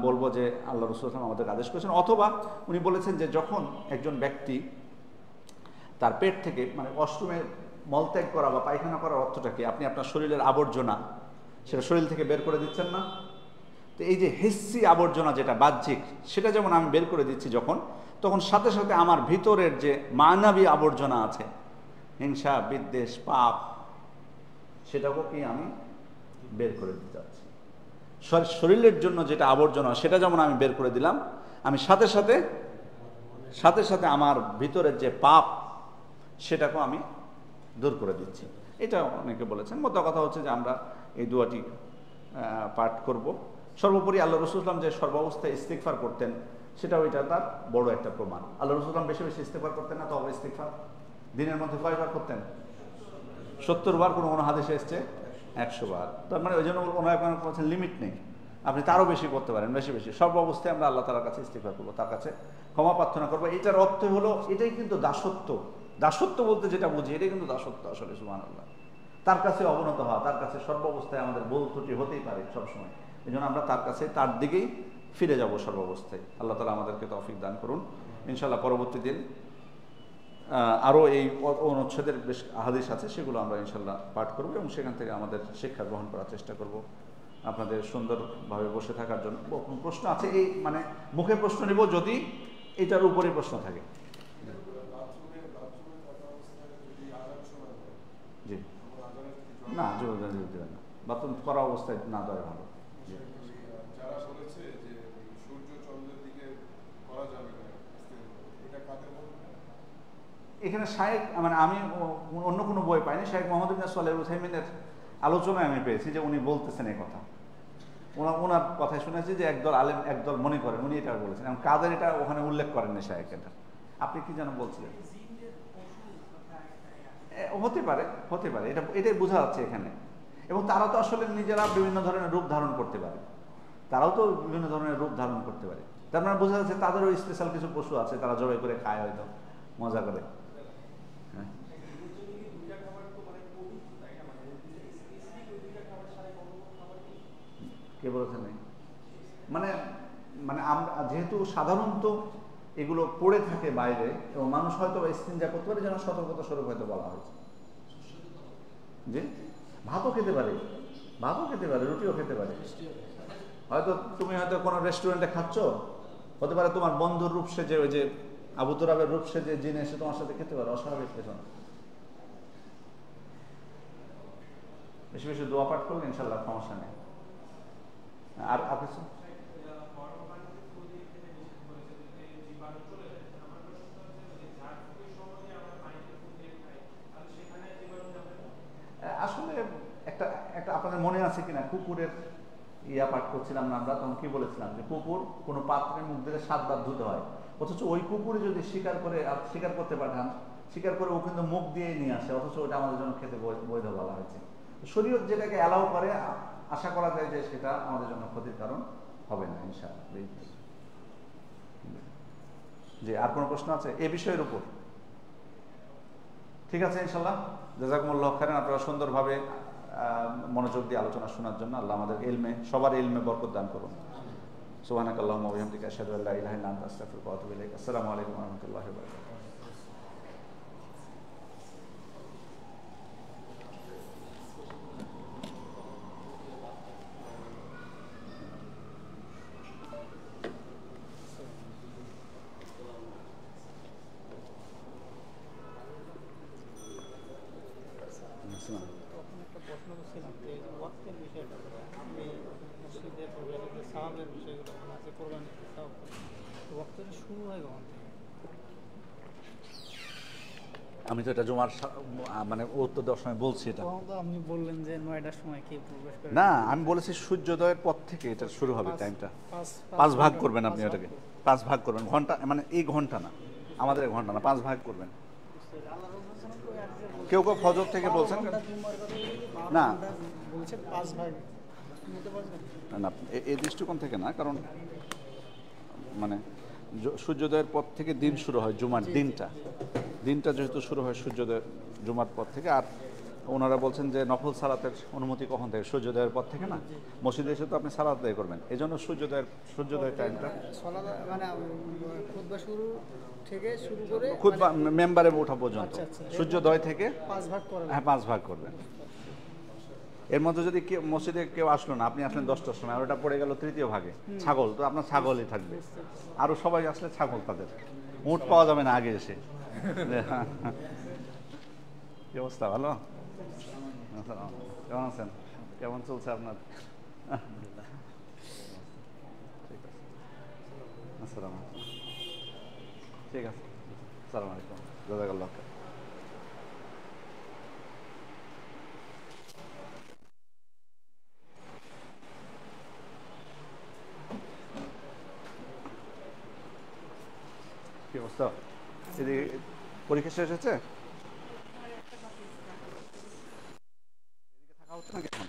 বলবো যে আল্লাহ রাসূল আমাদের আদেশ করেছেন। অথবা উনি বলেছেন যে যখন একজন ব্যক্তি তার পেট থেকে, মানে ওয়াশরুমে মলত্যাগ করা বা পায়খানা করার অর্থটা কি? আপনি আপনার শরীরের আবর্জনা সেটা শরীর থেকে বের করে দিচ্ছেন না? তো এই যে হিস্সি আবর্জনা যেটা বাহ্যিক, সেটা যেমন আমি বের করে দিচ্ছি তখন সাথে সাথে আমার ভিতরের যে মানবী আবর্জনা আছে, হিংসা, বিদ্বেষ, পাপ, সেটাকেও কি আমি বের করে দিতে চাচ্ছি। শরীরের জন্য যেটা আবর্জনা, সেটা যেমন আমি বের করে দিলাম, আমি সাথে সাথে আমার ভিতরের যে পাপ, সেটাকেও আমি দূর করে দিচ্ছি। এটা অনেকে বলেছেন। মোদ্দা কথা হচ্ছে যে আমরা এই দোয়াটি পাঠ করব। সর্বোপরি আল্লাহ রাসূল যে সর্বাবস্থায় ইস্তিগফার করতেন, সেটাও এটা তার বড় একটা প্রমাণ। আল্লাহ রাসূল বেশি বেশি ইস্তিগফার করতেন না, তবে ইস্তিগফার দিনের মধ্যে কয়বার করতেন? 70 বার, কোনো হাদিসে এসছে 100 বার। তার মানে ওই জন্য ওনারা বলছেন লিমিট নেই, আপনি তারও বেশি করতে পারেন, বেশি বেশি। সর্ব অবস্থায় আমরা আল্লাহ তাআলার কাছে ইস্তিগফার করবো, তার কাছে ক্ষমা প্রার্থনা করবো। এটার অর্থ হলো, এটাই কিন্তু দাসত্ব বলতে যেটা বুঝি, এটাই কিন্তু দাসত্ব আসলে। সুবহানাল্লাহ, তার কাছে অবনত হওয়া, তার কাছে সর্ব অবস্থায় আমাদের ভুল ত্রুটি হতেই পারে সবসময়, এই জন্য আমরা তার কাছে, তার দিকেই ফিরে যাব সর্বাবস্থায়। আল্লাহ তাআলা আমাদেরকে তৌফিক দান করুন। ইনশাল্লাহ পরবর্তী দিন আরও এই অনুচ্ছেদের বেশ হাদিস আছে, সেগুলো আমরা ইনশাল্লাহ পাঠ করব এবং সেখান থেকে আমাদের শিক্ষা গ্রহণ করার চেষ্টা করব আপনাদের সুন্দরভাবে বসে থাকার জন্য। প্রশ্ন আছে, এই মানে মুখে প্রশ্ন নেব যদি এটার উপরে প্রশ্ন থাকে। জি, না জোর দেবেন না, বাথরুম করা অবস্থায় না দেওয়া ভালো। এখানে শায়েখ মানে আমি অন্য কোনো বই পাইনি, শায়েখ মোহাম্মদ ইবনে সালেহ আল উসাইমিনের আলোচনায় আমি পেয়েছি যে উনি বলতেছেন এই কথা। ওনার কথায় শুনেছি যে একদল আলেম একদল মনে করেন উনি এটা বলেছেন, এবং কাদের এটা ওখানে উল্লেখ করেননি শায়েখ। এটা আপনি কি যেন বলছিলেন? হতে পারে, হতে পারে, এটাই বোঝা যাচ্ছে এখানে। এবং তারা তো আসলে নিজেরা বিভিন্ন ধরনের রূপ ধারণ করতে পারে, তারাও তো বিভিন্ন ধরনের রূপ ধারণ করতে পারে। তার মানে বোঝা যাচ্ছে তাদেরও স্পেশাল কিছু পশু আছে, তারা জবাই করে খায় হয়তো মজা করে। হ্যাঁ, কে বলেছেন? মানে মানে আমরা যেহেতু সাধারণত এগুলো পড়ে থাকে বাইরে এবং মানুষ হয়তো ইস্তিনজা করতে পারে, যেন সতর্কতা স্বরূপ হয়তো বলা হয়েছে। যে ভাতও খেতে পারে, ভাতও খেতে পারে, রুটিও খেতে পারে। হয়তো তুমি হয়তো কোনো রেস্টুরেন্টে খাচ্ছ, হতে পারে তোমার বন্ধুর রূপ সেজে, ওই যে আবু তুরাবের রূপ সেজে জিনে এসে তোমার সাথে খেতে পারে, অস্বাভাবিক কিছু না। বেশি বেশি দোয়া পাঠ করলে ইনশাল্লাহ সমস্যা নেই। আর কিছু আসলে একটা একটা আপনাদের মনে আছে কিনা, কুকুরের ইয়া পাঠ করছিলাম না আমরা, তখন কি বলেছিলাম যে কুকুর কোনো পাত্রের মুখ দিলে 7 বার ধুতে হয়, অথচ ওই কুকুরে যদি শিকার করে শিকার করতে পাঠান, শিকার করে ও কিন্তু মুখ দিয়ে নিয়ে আসে, অথচ ওটা আমাদের জন্য খেতে বৈধ বলা হয়েছে। শরীয়ত যেটাকে অ্যালাউ করে, আশা করা যায় যে সেটা আমাদের জন্য ক্ষতির কারণ হবে না ইনশাআল্লাহ। জি, আর কোনো প্রশ্ন আছে এই বিষয়ের উপর? ঠিক আছে ইনশাল্লাহ, জাযাকুমুল্লাহ খাইরান। আপনারা সুন্দরভাবে মনোযোগ দিয়ে আলোচনা শোনার জন্য আল্লাহ আমাদের ইলমে, সবার ইলমে বরকত দান করুন। সুবহানাকাল্লাহুম্মা ওয়া বিহামদিকা আশহাদু আল্লা ইলাহা ইল্লা আনতা আস্তাগফিরুকা ওয়া আতুবু ইলাইক। আসসালামু আলাইকুম ওয়া রাহমাতুল্লাহি ওয়া বারাকাতুহু। তখন একটা প্রশ্ন করছিলাম যে ওয়াক্তের বিষয়টা, আমি মসজিদের যে সাহাবের বিষয়গুলো আছে, কোরবানি সাহাব ওয়াক্তের শুরু হয় কখন থেকে? আমি তো এটা জুমার মানে উত্তর দেওয়ার সময় বলছি এটা। তখন তো আপনি বললেন যে 9টার সময় কে প্রবেশ করে। না, আমি বলেছি সূর্যোদয়ের পর থেকে এটা শুরু হবে টাইমটা। 5 ভাগ ঘন্টা, করবেন আপনি ওটাকে, 5 ভাগ করবেন, ঘন্টা মানে এই ঘন্টা না, আমাদের ঘন্টা না, 5 ভাগ করবেন। কেউ কেউ ফজর থেকে বলছেন না, বলছে 5 ভাগ নিতে পারবেন না এই দৃষ্টিকোণ থেকে না, কারণ মানে সূর্যোদয়ের পর থেকে দিন শুরু হয়, জুমার দিনটা যেহেতু শুরু হয় সূর্যোদয় জুমার পর থেকে। আর ওনারা বলছেন যে নফল সালাতের অনুমতি কখন থেকে? সূর্যোদয়ের পর থেকে না, মসজিদে এসে তো আপনি সালাত আদায় করবেন, এই জন্য সূর্যোদয়ের টাইমটা মানে খুতবা শুরু থেকে শুরু করে খুতবা মেম্বারে ওঠা পর্যন্ত, সূর্যোদয় থেকে 5 ভাগ করেন। হ্যাঁ 5 ভাগ করবেন। এর মধ্যে যদি কেউ মসজিদে কেউ আসলো না, আপনি আসলেন 10টার সময়, আর ওটা পড়ে গেল তৃতীয় ভাগে, ছাগল তো আপনার ছাগলই থাকবে, আরও সবাই আসলে ছাগল, তাদের উট পাওয়া যাবে না আগে এসে। কি অবস্থা, ভালো? কেমন আছেন? কেমন চলছে আপনার? ঠিক আছে, আসসালাম, ঠিক আছে, আসসালামু আলাইকুম, জাযাকাল্লাহ। কি অবস্থা? এদিকে পরীক্ষা শেষ হয়েছে? এদিকে থাকা হচ্ছে নাকি এখন?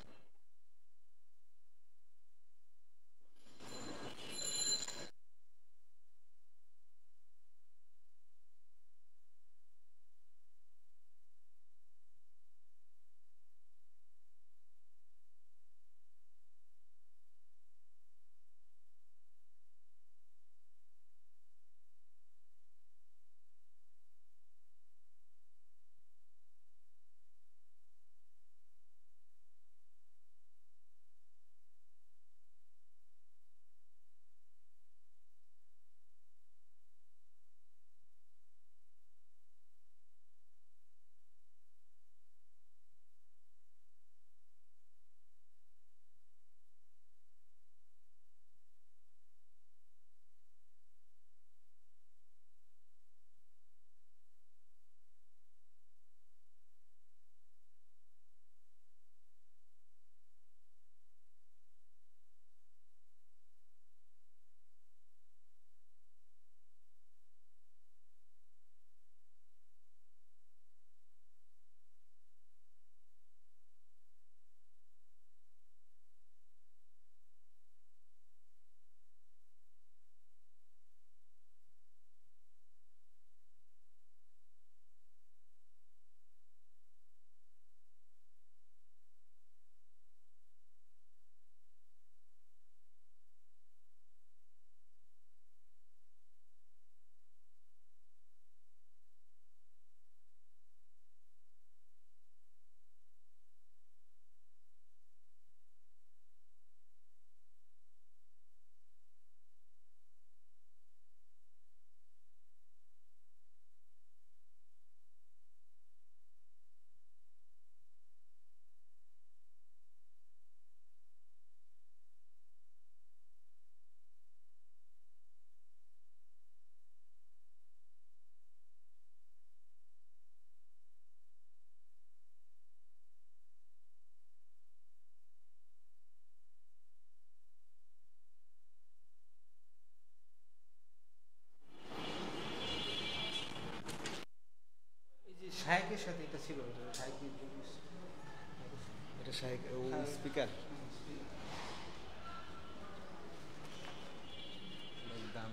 শাইকের সাথে এটা ছিল, শাইকের জিনিস। এটা শাইক ও স্পিকার দাম